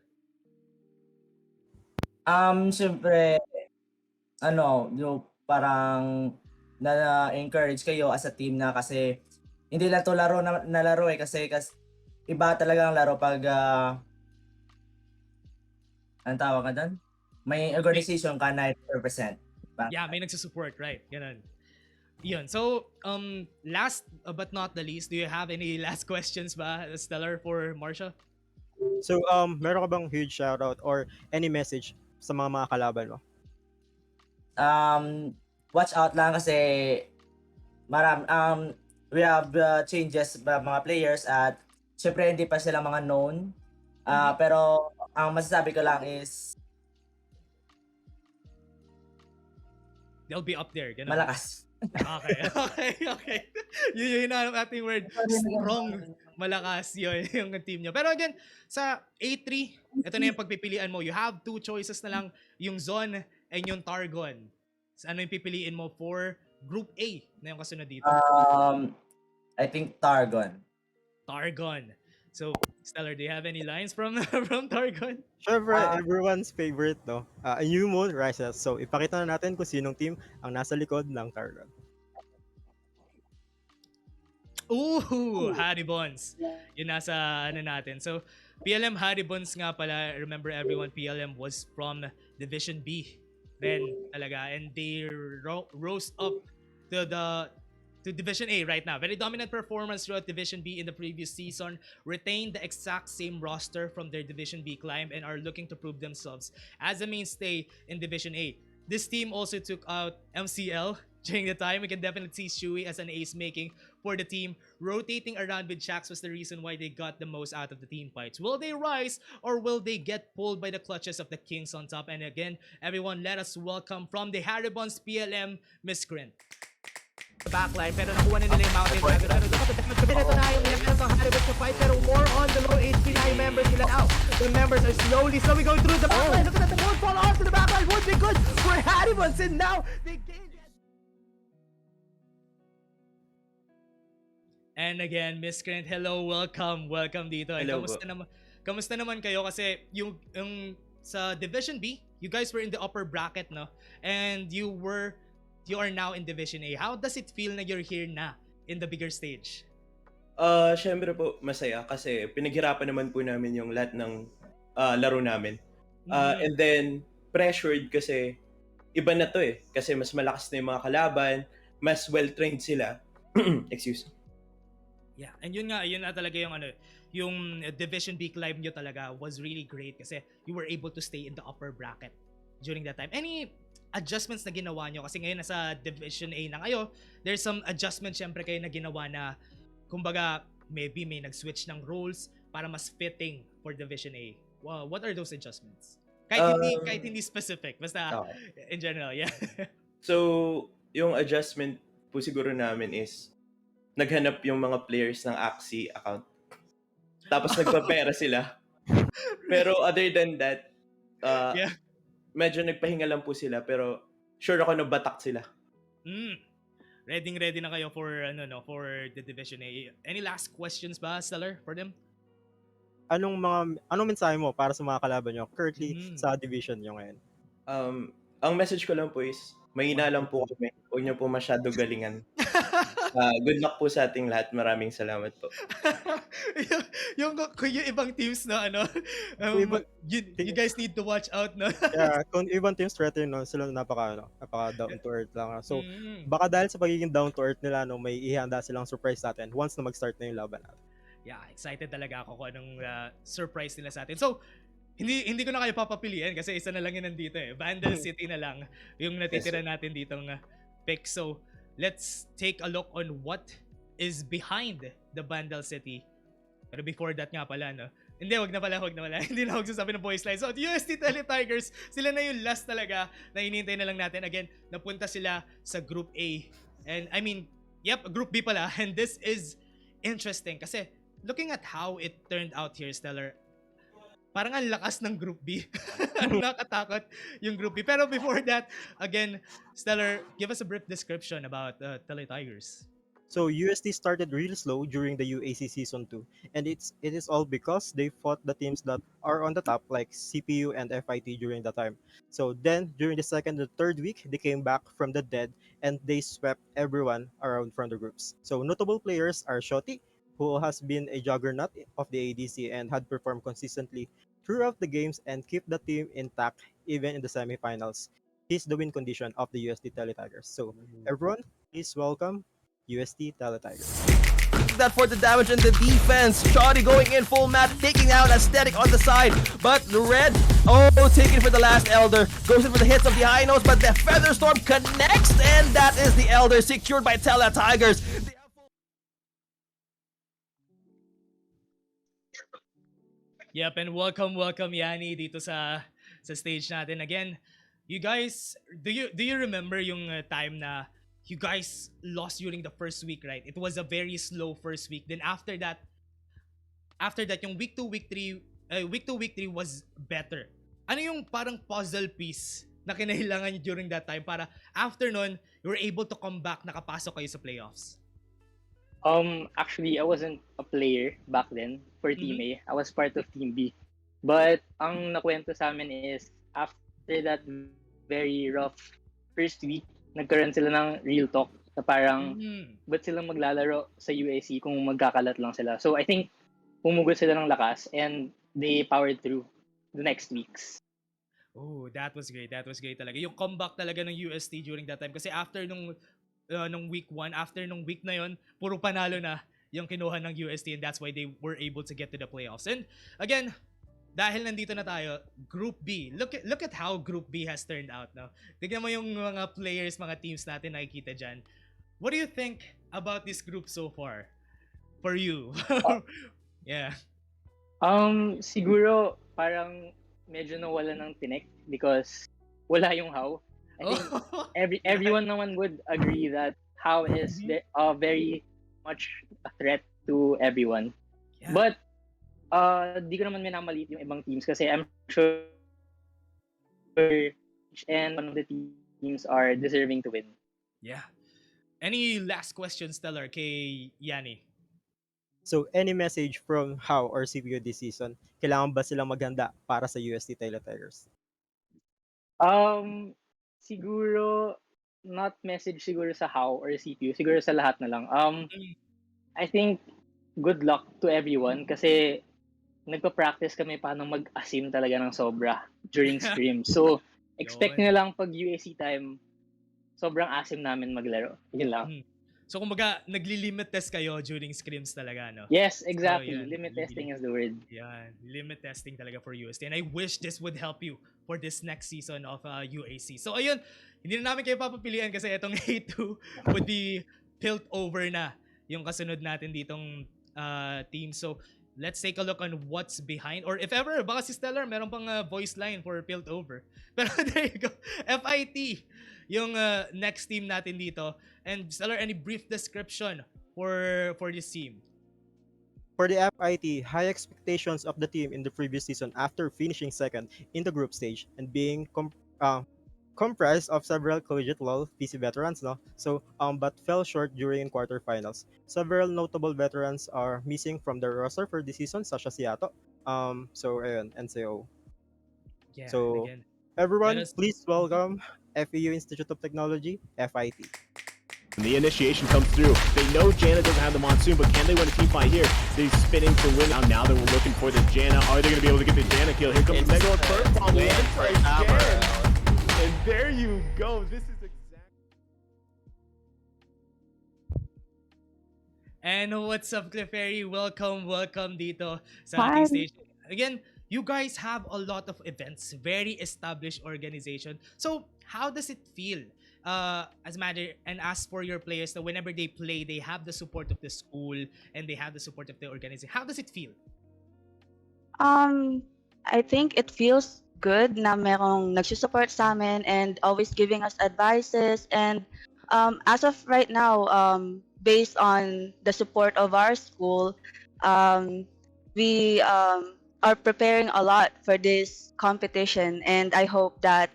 F: Siyempre, yung parang na-encourage kayo as a team na kasi hindi lang to laro na laro kasi iba talaga ang laro pag ang tawag ka doon? May organization ka na represent.
A: Yeah, may nagsusupport, right? Ganun. Yun. So, last but not the least, do you have any last questions ba, Stellar, for Marsha?
B: So, meron ka bang huge shoutout or any message sa mga kalaban mo?
F: Watch out lang kasi we have changes ba mga players at syempre hindi pa sila mga known. Pero ang masasabi ko lang is
A: They'll be up there. Ganun.
F: malakas.
A: Okay. Yun ang ating word. Strong, malakas yun yung team nyo. Pero again, sa A3, ito na yung pagpipilian mo. You have two choices na lang, yung Zone and yung Targon. So, ano yung pipiliin mo for Group A na yung kasunod dito?
F: I think Targon.
A: So, Stellar, do you have any lines from Targon?
B: Syempre, everyone's favorite, no? A new moon rises. So, ipakita na natin kung sinong team ang nasa likod ng Targon.
A: Ooh, Haribons. Yun nasa natin. So, PLM Haribons nga pala. Remember everyone, PLM was from Division B. Then talaga. And they rose up to Division A right now. Very dominant performance throughout Division B in the previous season. Retained the exact same roster from their Division B climb and are looking to prove themselves as a mainstay in Division A. This team also took out MCL during the time. We can definitely see Shui as an ace making for the team. Rotating around with Shax was the reason why they got the most out of the team fights. Will they rise or will they get pulled by the clutches of the Kings on top? And again, everyone, let us welcome from the Haribons PLM, Miscreant. Backline, pero nakuha na nila yung Mountain Dragon. Pero ito na yung members ng Haribons na fight, pero more on the low HP na yung members nila now. The members are slowly going through the backline. Look at that, the wall fall off to the backline. Would be good for Haribons, and now they gain. And again, Miscreant, hello, welcome dito.
N: Hello,
A: kamusta naman kayo? Kasi yung sa Division B, you guys were in the upper bracket, no? And you are now in Division A. How does it feel na you're here na in the bigger stage?
N: Syempre po, masaya kasi pinaghirapan naman po namin yung lahat ng laro namin. And then, pressured kasi iba na to eh. Kasi mas malakas na yung mga kalaban, mas well-trained sila. Excuse me.
A: Yeah, and yun na talaga yung Division B climb nyo talaga was really great kasi you were able to stay in the upper bracket during that time. Any adjustments na ginawa nyo? Kasi ngayon nasa Division A na kayo, there's some adjustments syempre kayo na ginawa na kumbaga maybe may nag-switch ng roles para mas fitting for Division A. Wow, what are those adjustments? Kahit hindi specific, basta in general, yeah.
N: So, yung adjustment po siguro namin is naghanap yung mga players ng Axie account. Tapos nagpapera sila. Pero other than that,
A: Yeah.
N: medyo nagpahinga lang po sila pero sure ako na batak sila.
A: Ready na kayo for for the Division A. Any last questions ba, Stellar, for them?
B: Anong mensahe mo para sa mga kalaban nyo currently sa division nyo ngayon?
N: Ang message ko lang po is mahina lang po kami. Huwag niyo po masyado galingan. Good luck po sa ating lahat. Maraming salamat po.
A: yung ibang teams na you guys need to watch out, no?
B: Yeah, kung ibang teams threaten, no, sila napaka down to earth lang. So, baka dahil sa pagiging down to earth nila, no, may ihanda silang surprise natin once na mag-start na yung laban natin.
A: Yeah, excited talaga ako kung anong surprise nila sa atin. So, hindi ko na kayo papapiliin kasi isa na lang yun nandito eh. Vandal City na lang yung natitira natin ditong pick. So, let's take a look on what is behind the Vandal City. Pero before that nga pala, no? Hindi, wag na pala. Hindi na magsasabi ng boys line. So, UST Tele Tigers, sila na yung last talaga na hinihintay na lang natin. Again, napunta sila sa Group A. And I mean, Group B pala. And this is interesting kasi looking at how it turned out here, Stellar, parang ang lakas ng Group B. Nakatakot yung Group B. Pero before that, again, Stellar, give us a brief description about Tele Tigers.
B: So UST started really slow during the UAC Season 2, and it is all because they fought the teams that are on the top like CPU and FIT during that time. So then, during the second and third week, they came back from the dead and they swept everyone around from the groups. So notable players are Shoti, who has been a juggernaut of the ADC and had performed consistently throughout the games and keep the team intact even in the semifinals. He's the win condition of the UST Tele Tigers. So everyone, please welcome UST Tele Tigers.
E: That for the damage in the defense. Shoddy going in full mat, taking out Aesthetic on the side. But the red, taking for the last Elder. Goes in for the hits of the high notes, but the Featherstorm connects, and that is the Elder secured by Tele Tigers.
A: Yep, and welcome Yanni dito sa stage natin again. You guys, do you remember yung time na you guys lost during the first week, right? It was a very slow first week. Then after that yung week 2, week 3 was better. Ano yung parang puzzle piece na kinailangan nyo during that time para after nun, you were able to come back, nakapasok kayo sa playoffs?
O: Actually, I wasn't a player back then for Team A. I was part of Team B. But ang nakwento sa amin is after that very rough first week, nagkaroon sila ng real talk na parang ba't sila maglalaro sa UAC kung magkakalat lang sila. So I think pumugod sila ng lakas and they powered through the next weeks.
A: Oh, that was great. That was great talaga. Yung comeback talaga ng UST during that time kasi after nung week 1, after nung week na yon, puro panalo na yung kinuha ng UST and that's why they were able to get to the playoffs. And again, dahil nandito na tayo, Group B. Look at how Group B has turned out, no? Tignan mo yung mga players, mga teams natin nakikita dyan. What do you think about this group so far? For you? Yeah.
O: Siguro parang medyo nawala ng tinik because wala yung how. I think everyone naman would agree that how is very much a threat to everyone. Yeah. But di ko naman minamalit yung ibang teams kasi I'm sure and one of the teams are deserving to win.
A: Yeah. Any last questions, Stellar, kay Yanni?
B: So, any message from How or CPU this season? Kailangan ba silang maghanda para sa UST Tele Tigers?
O: Siguro not message siguro sa How or CPU, siguro sa lahat na lang. I think good luck to everyone kasi nagpa-practice kami paano mag-asim talaga ng sobra during stream. So, expect nyo lang pag UAC time, sobrang asim namin maglaro. Yun lang.
A: So kumbaga, nagli-limit test kayo during scrims talaga, no?
O: Yes,
A: So,
O: exactly.
A: yan.
O: Limit testing is the word.
A: Yan, limit testing talaga for UST. And I wish this would help you for this next season of UAC. So ayun, hindi na namin kayo papapilian kasi itong A2 would be pilt over na yung kasunod natin ditong team. So let's take a look on what's behind. Or if ever, baka si Stellar meron pang voice line for pilt over. Pero there you go. FIT, yung next team natin dito. And Stellar, any brief description for this team?
B: For the FIT, high expectations of the team in the previous season after finishing second in the group stage and being comprised of several collegiate level PC veterans, no? So, but fell short during quarterfinals. Several notable veterans are missing from the roster for this season, such as Yato, ayun, NCO.
A: Yeah,
B: So,
A: again,
B: everyone, please welcome Feu Institute of Technology, FIT.
C: And the initiation comes through. They know Janna doesn't have the Monsoon, but can they win a team fight here? They're spinning to win. Now that we're looking for the Janna. Are they going to be able to get the Janna kill? Here comes the Mega first on the again. And there you go. This is exactly.
A: And what's up, Clefairy? Welcome dito sa ating station. Again, you guys have a lot of events, very established organization. So, how does it feel? As matter and as for your players, that whenever they play, they have the support of the school and they have the support of the organization. How does it feel?
P: I think it feels good na merong nagsusupport sa amin and always giving us advices. And as of right now, based on the support of our school, we are preparing a lot for this competition, and I hope that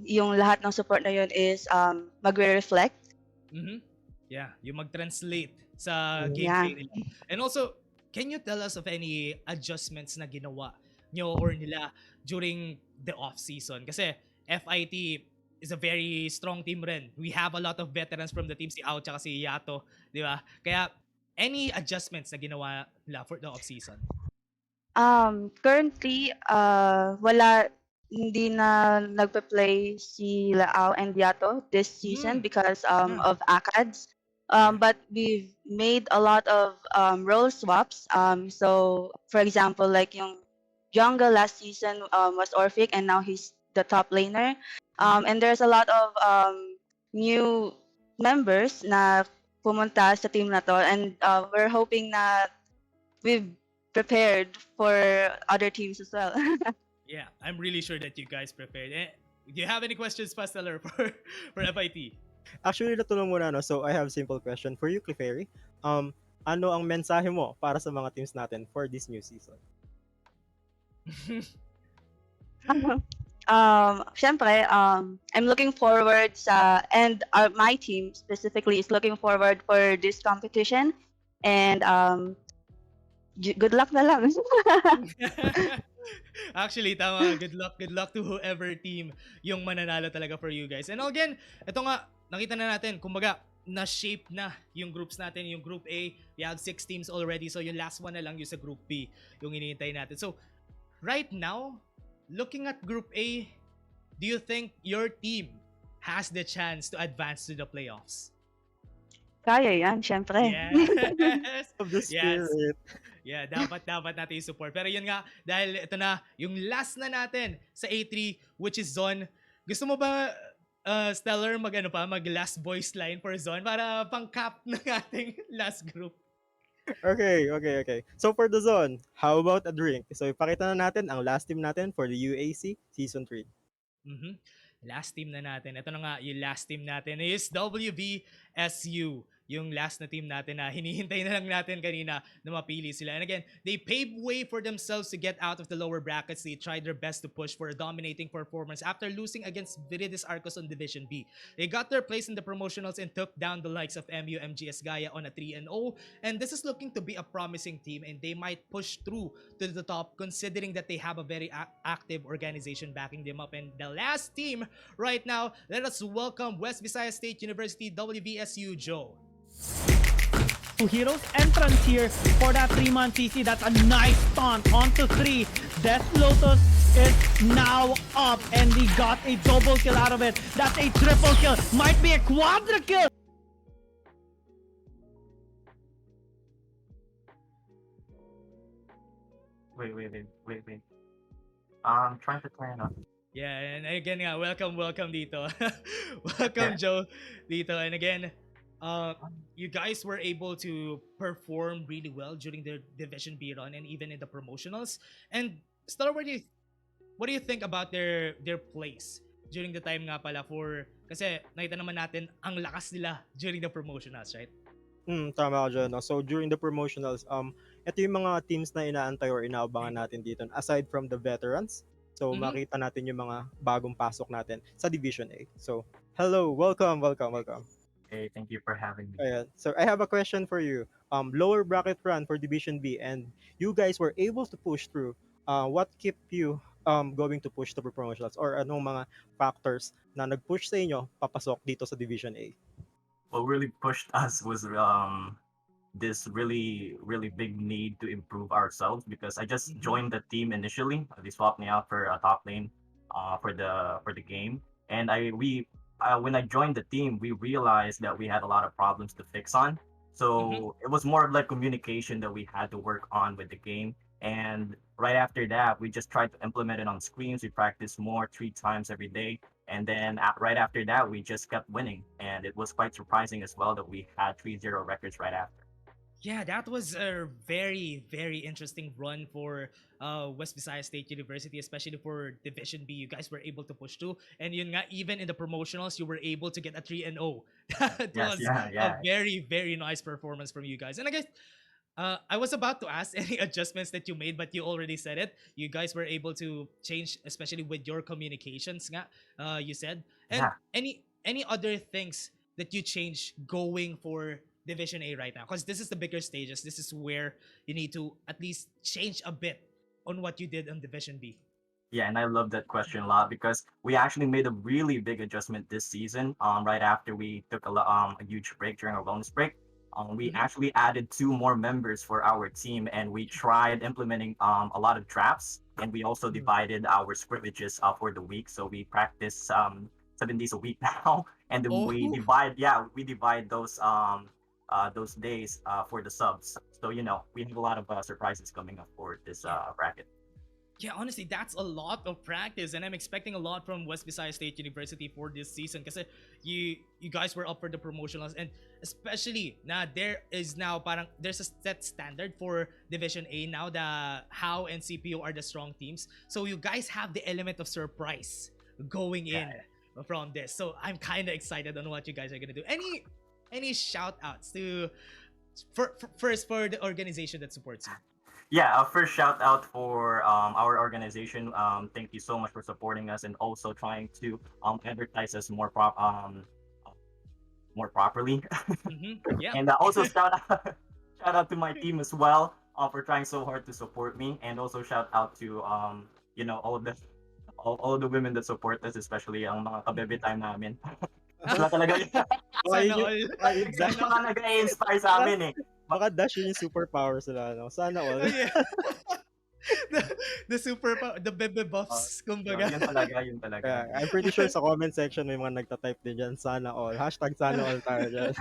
P: yung lahat ng support na yun is magre-reflect.
A: Yeah, yung mag-translate sa gameplay nila. And also, can you tell us of any adjustments na ginawa nyo or nila during the off-season? Kasi FIT is a very strong team rin. We have a lot of veterans from the team, si Ao tsaka si Yato, di ba? Kaya, any adjustments na ginawa nila for the off-season?
P: Currently, hindi na nagpe-play si Lao and Yato this season because of ACADS. But we've made a lot of role swaps. So, for example, like yung Jungle last season was Orphic and now he's the top laner. And there's a lot of new members na pumunta sa team na to, and we're hoping na we've prepared for other teams as well.
A: Yeah, I'm really sure that you guys prepared. Do you have any questions, Pasteller, for FIT?
B: Actually, natulong muna, no? So, I have a simple question for you, Clefairy. Ano ang mensahe mo para sa mga teams natin for this new season?
P: Syempre, I'm looking forward and my team specifically is looking forward for this competition, and good luck na lang.
A: Actually, tama. Good luck to whoever team yung mananalo talaga for you guys. And again, ito nga, nakita na natin, kumbaga, na-shape na yung groups natin. Yung Group A, we have 6 teams already. So, yung last one na lang yung sa Group B, yung hinihintay natin. So, right now, looking at Group A, do you think your team has the chance to advance to the playoffs?
P: Kaya yan, syempre.
A: Yes!
B: Of the spirit.
A: Yeah, dapat natin i-support. Pero yun nga, dahil ito na, yung last na natin sa A3, which is Zone. Gusto mo ba, Stellar, mag last voice line for Zone para pang-cap ng ating last group?
B: Okay. So for the Zone, how about a drink? So ipakita na natin ang last team natin for the UAC Season 3.
A: Last team na natin. Ito na nga, yung last team natin is WVSU. Yung last na team natin na hinihintay na lang natin kanina na mapili sila. And again, they paved way for themselves to get out of the lower brackets. They tried their best to push for a dominating performance after losing against Viridis Arcos on Division B. They got their place in the promotionals and took down the likes of MU MGS Gaia on a 3-0. And this is looking to be a promising team, and they might push through to the top considering that they have a very active organization backing them up. And the last team right now, let us welcome West Visayas State University WVSU Joe.
Q: Heroes entrance here for that 3-man CC. That's a nice taunt onto 3. Death Lotus is now up, and he got a double kill out of it. That's a triple kill. Might be a quadra kill.
R: Wait. I'm trying to turn on.
A: Yeah, and again nga, welcome dito. Welcome Joe dito. And again, you guys were able to perform really well during the Division B run and even in the promotionals. And Star, what do you think about their place during the time nga pala for kasi nakita naman natin ang lakas nila during the promotionals, right?
B: Tama ka dyan, no? So, during the promotionals, ito yung mga teams na inaantay or inaabangan natin dito. Aside from the veterans, so makita natin yung mga bagong pasok natin sa Division A. So, hello, welcome.
R: Hey, thank you for having me.
B: Ayan. So, I have a question for you. Lower bracket run for Division B, and you guys were able to push through. What kept you going to push to promotionals, or anong mga factors na nag-push sa inyo papasok dito sa Division A?
R: What really pushed us was this really big need to improve ourselves because I just joined the team initially. They swapped me out for a top lane for the game, and when I joined the team, we realized that we had a lot of problems to fix on. So it was more like communication that we had to work on with the game. And right after that, we just tried to implement it on screens. We practiced more 3 times every day. And then right after that, we just kept winning. And it was quite surprising as well that we had 3-0 records right after.
A: Yeah, that was a very interesting run for West Visayas State University, especially for Division B. You guys were able to push through, and yun nga, even in the promotionals, you were able to get a 3-0. That
R: Yes,
A: was
R: yeah.
A: a very nice performance from you guys. And I guess I was about to ask any adjustments that you made, but you already said it. You guys were able to change, especially with your communications. Nga, you said, and
R: Yeah.
A: any other things that you change going for Division A right now? Because this is the bigger stages. This is where you need to at least change a bit on what you did on Division B.
R: Yeah, and I love that question a lot because we actually made a really big adjustment this season. Right after we took a huge break during our wellness break, we actually added 2 more members for our team, and we tried implementing a lot of traps, and we also divided our scrimmages for the week. So we practice 7 days a week now, and then
A: Oh.
R: we divide those days for the subs. So we have a lot of surprises coming up for this bracket.
A: Yeah, honestly, that's a lot of practice, and I'm expecting a lot from West Visayas State University for this season. Because you guys were up for the promotionals, and especially there is now there's a set standard for Division A now. The How and CPU are the strong teams, so you guys have the element of surprise going in from this. So I'm kind of excited on what you guys are gonna do. Any shout outs to first for the organization that supports you?
R: Yeah, first shout out for our organization. Thank you so much for supporting us and also trying to advertise us more properly.
A: Yeah.
R: And also shout out to my team as well for trying so hard to support me, and also shout out to all the women that support us, especially ang mga kabebe time namin. Sila talaga yun.
A: Sana all.
R: Sila yung mga nag-i-inspire sa amin eh.
B: Baka Dash yun yung superpower sila, no? Sana all.
A: the super the bebe buffs, kumbaga.
R: Yun talaga.
B: Yeah, I'm pretty sure sa comment section may mga nagta-type din dyan, sana all. Hashtag sana all tayo dyan.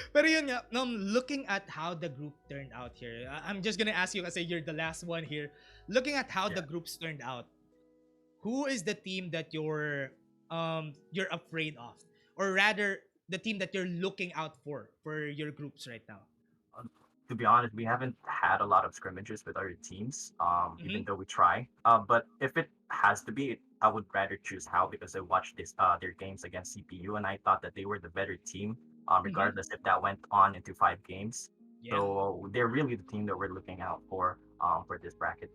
A: pero yun nga, looking at how the group turned out here, I'm just gonna ask you kasi you're the last one here. Looking at how the groups turned out, who is the team that you're afraid of? Or rather, the team that you're looking out for your groups right now?
R: To be honest, we haven't had a lot of scrimmages with other teams, even though we try. But if it has to be, I would rather choose How because I watched their games against CPU, and I thought that they were the better team, regardless if that went on into 5 games.
A: Yeah.
R: So they're really the team that we're looking out for this bracket.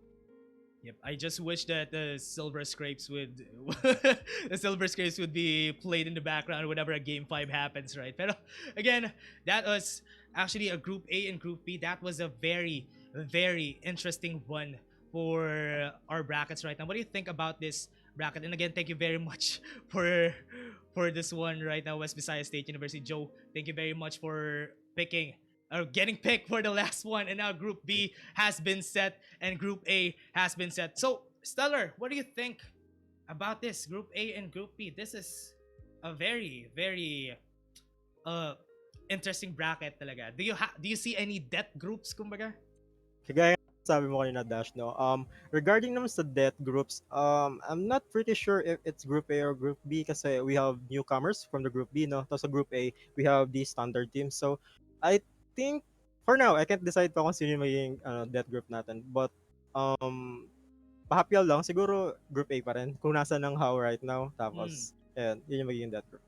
A: Yep, I just wish that the silver scrapes would be played in the background whenever a game 5 happens, right? But again, that was actually a Group A and Group B. That was a very interesting one for our brackets right now. What do you think about this bracket? And again, thank you very much for this one right now, West Visayas State University. Joe, thank you very much for getting picked for the last one, and now Group B has been set and Group A has been set. So, Stellar, what do you think about this Group A and Group B? This is a very interesting bracket talaga. Do you see any death groups, kumbaga?
B: Kagaya sabi mo kanina, Dash, no? Regarding naman sa death groups, I'm not pretty sure if it's Group A or Group B kasi we have newcomers from the Group B, no? Tapos sa Group A, we have the standard team. So, I think, for now, I can't decide pa kung sino yung magiging death group natin. But, pahapyaw lang, siguro Group A pa rin. Kung nasa ng how right now.
A: Mm.
B: Tapos, ayan, yun yung magiging death group.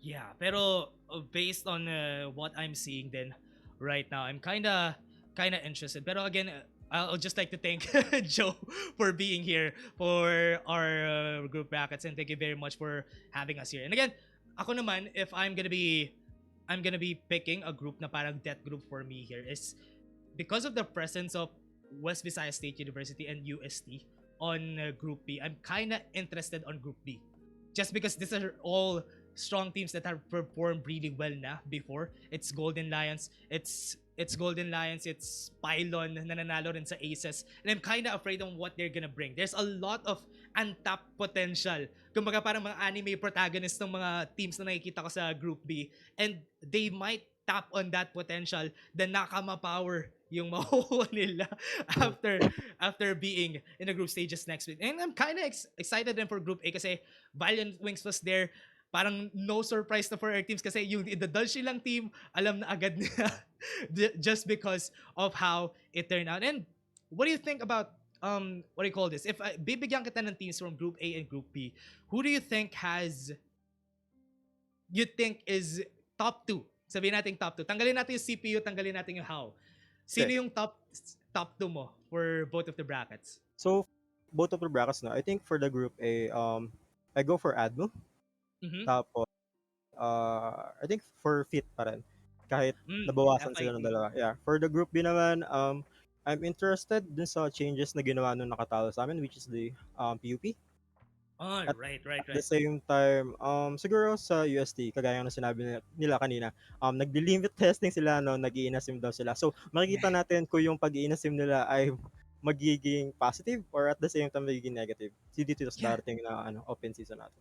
A: Yeah, pero based on what I'm seeing then right now, I'm kinda interested. Pero again, I'll just like to thank Joe for being here for our group brackets, and thank you very much for having us here. And again, ako naman, if I'm gonna be picking a group na parang death group for me here is because of the presence of West Visayas State University and UST on Group B. I'm kind of interested on Group B, just because these are all strong teams that have performed really well na before. It's Golden Lions, it's Golden Lions, it's Pylon na nanalo rin sa Aces, and I'm kind of afraid on what they're gonna bring. There's a lot of untapped potential. Kumbaga parang mga anime protagonist ng mga teams na nakikita ko sa Group B, and they might tap on that potential, the nakama power yung makukuha nila after being in the group stages next week. And I'm kind of excited din for Group A kasi Valiant Wings was there. Parang no surprise na for our teams kasi yung the Dulce lang team, alam na agad na just because of how it turned out. And what do you think about what do you call this? If bibigyan kita ng teams from Group A and Group B, who do you think is top 2? Sabihin natin top 2. Tanggalin natin yung CPU, tanggalin natin yung how. Sino
B: Okay.
A: yung top 2 mo for both of the brackets?
B: So, both of the brackets na, I think for the Group A, I go for Admo.
A: Mhm.
B: Tapos, I think for Fit pa rin. Kahit nabawasan sila ng
A: FIT.
B: dalawa. Yeah. For the Group B naman, I'm interested dun sa changes na ginawa nung nakatalo sa amin, which is the PUP.
A: Oh,
B: At
A: right.
B: the same time, siguro sa UST, kagaya ng sinabi nila kanina, nagdi-limit testing sila, no, nag-iinasim daw sila. So, makikita natin kung yung pag-iinasim nila ay magiging positive or at the same time magiging negative. Dito sa
A: Yeah.
B: darating na open season natin.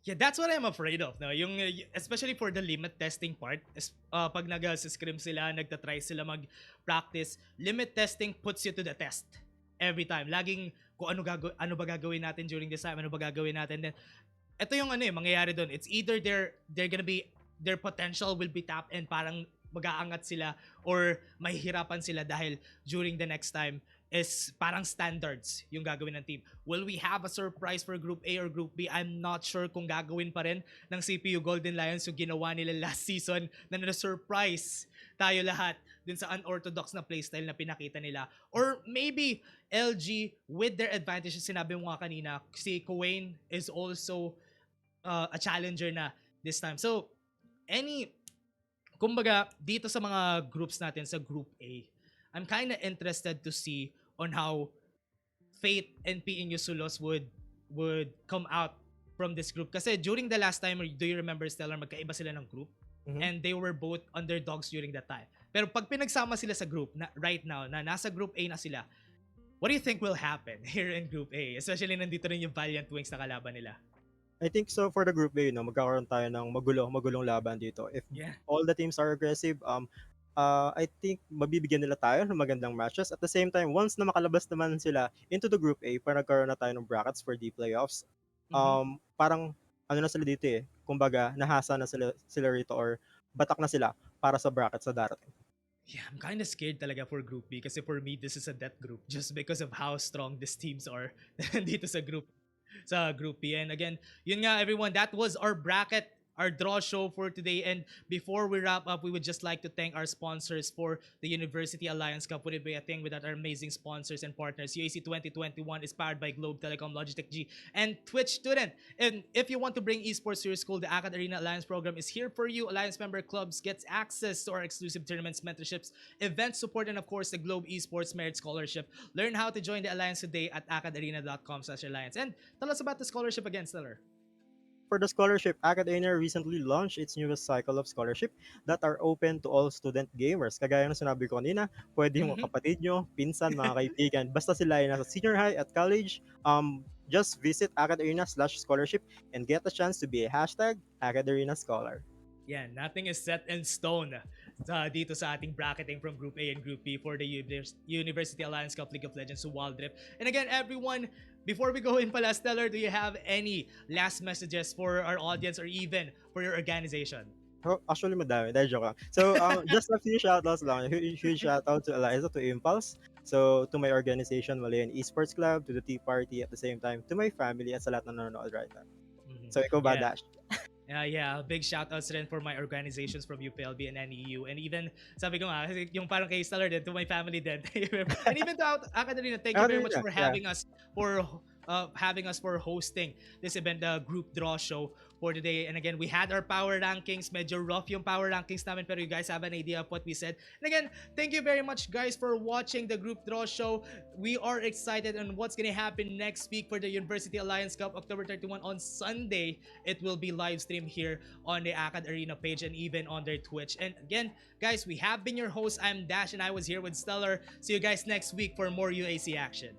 A: Yeah, that's what I'm afraid of. No? Yung, especially for the limit testing part, pag nag-scrim sila, nagtatry sila mag-practice, limit testing puts you to the test every time. Laging kung ano ba gagawin natin during this time, ano ba gagawin natin. Then, ito yung mangyayari doon. It's either they're gonna be, their potential will be tapped and parang mag-aangat sila or mahihirapan sila dahil during the next time is parang standards yung gagawin ng team. Will we have a surprise for Group A or Group B? I'm not sure kung gagawin pa rin ng CPU Golden Lions yung ginawa nila last season na na-surprise tayo lahat dun sa unorthodox na playstyle na pinakita nila. Or maybe LG with their advantages, sinabi mo nga kanina, si Kuwain is also a challenger na this time. So, kumbaga, dito sa mga groups natin sa Group A, I'm kind of interested to see on how Fate and PNU Sulos would come out from this group. Kasi during the last time, do you remember, Stellar, magkaiba sila ng group?
B: Mhm.
A: And they were both underdogs during that time. Pero pag pinagsama sila sa group, right now, na nasa Group A na sila, what do you think will happen here in Group A? Especially nandito rin yung Valiant Wings na kalaban nila.
B: I think so for the Group A, magkakaroon tayo ng magulong laban dito. If
A: Yeah.
B: all the teams are aggressive, I think mabibigyan nila tayo ng magandang matches. At the same time, once na makalabas naman sila into the Group A, para nagkaroon na tayo ng brackets for the playoffs, parang ano na sila dito kumbaga nahasa na sila rito or batak na sila para sa brackets sa darating.
A: Yeah, I'm kind of scared talaga for Group B kasi for me, this is a death group just because of how strong these teams are dito sa Group B. And again, yun nga everyone, that was our bracket, our draw show for today. And before we wrap up, we would just like to thank our sponsors for the University Alliance Cup. Would it be a thing without our amazing sponsors and partners? UAC 2021 is powered by Globe Telecom, Logitech G, and Twitch Student. And if you want to bring esports to your school, the AcadArena Alliance program is here for you. Alliance member clubs gets access to our exclusive tournaments, mentorships, event support, and of course, the Globe Esports Merit Scholarship. Learn how to join the Alliance today at acadarena.com/alliance. And tell us about the scholarship again, Stellar.
B: For the scholarship, AcadArena recently launched its newest cycle of scholarship that are open to all student gamers. Kagaya ng sinabi ko kanina, pwede yung kapatid nyo, pinsan, mga kaibigan. Basta sila ay nasa senior high at college, just visit AcadArena/scholarship and get a chance to be a #AcadArena Scholar.
A: Yeah, nothing is set in stone dito sa ating bracketing from Group A and Group B for the University Alliance Cup League of Legends to Wild Rift. And again, everyone, before we go in pala, Stellar, do you have any last messages for our audience or even for your organization?
B: Oh, actually, madami. Dahil joke lang. So, just a few shoutouts lang. Huge shoutout to Eliza, to Impulse. So, to my organization, Malayan Esports Club, to the Tea Party at the same time, to my family at sa lahat na nanonood right now. So, ikaw ba,
A: Yeah.
B: Dash?
A: Yeah, big shout outs rin for my organizations from UPLB and NEU. And even, sabi ko nga, kasi yung parang kay Stellar din, to my family din. And even to AcadArena, thank you very much for
B: Yeah.
A: having us for hosting this event, the group draw show for today. And again, we had our power rankings. Medyo rough yung power rankings namin, pero you guys have an idea of what we said. And again, thank you very much, guys, for watching the group draw show. We are excited on what's gonna happen next week for the University Alliance Cup, October 31 on Sunday. It will be live streamed here on the AcadArena page and even on their Twitch. And again, guys, we have been your hosts. I'm Dash and I was here with Stellar. See you guys next week for more UAC action.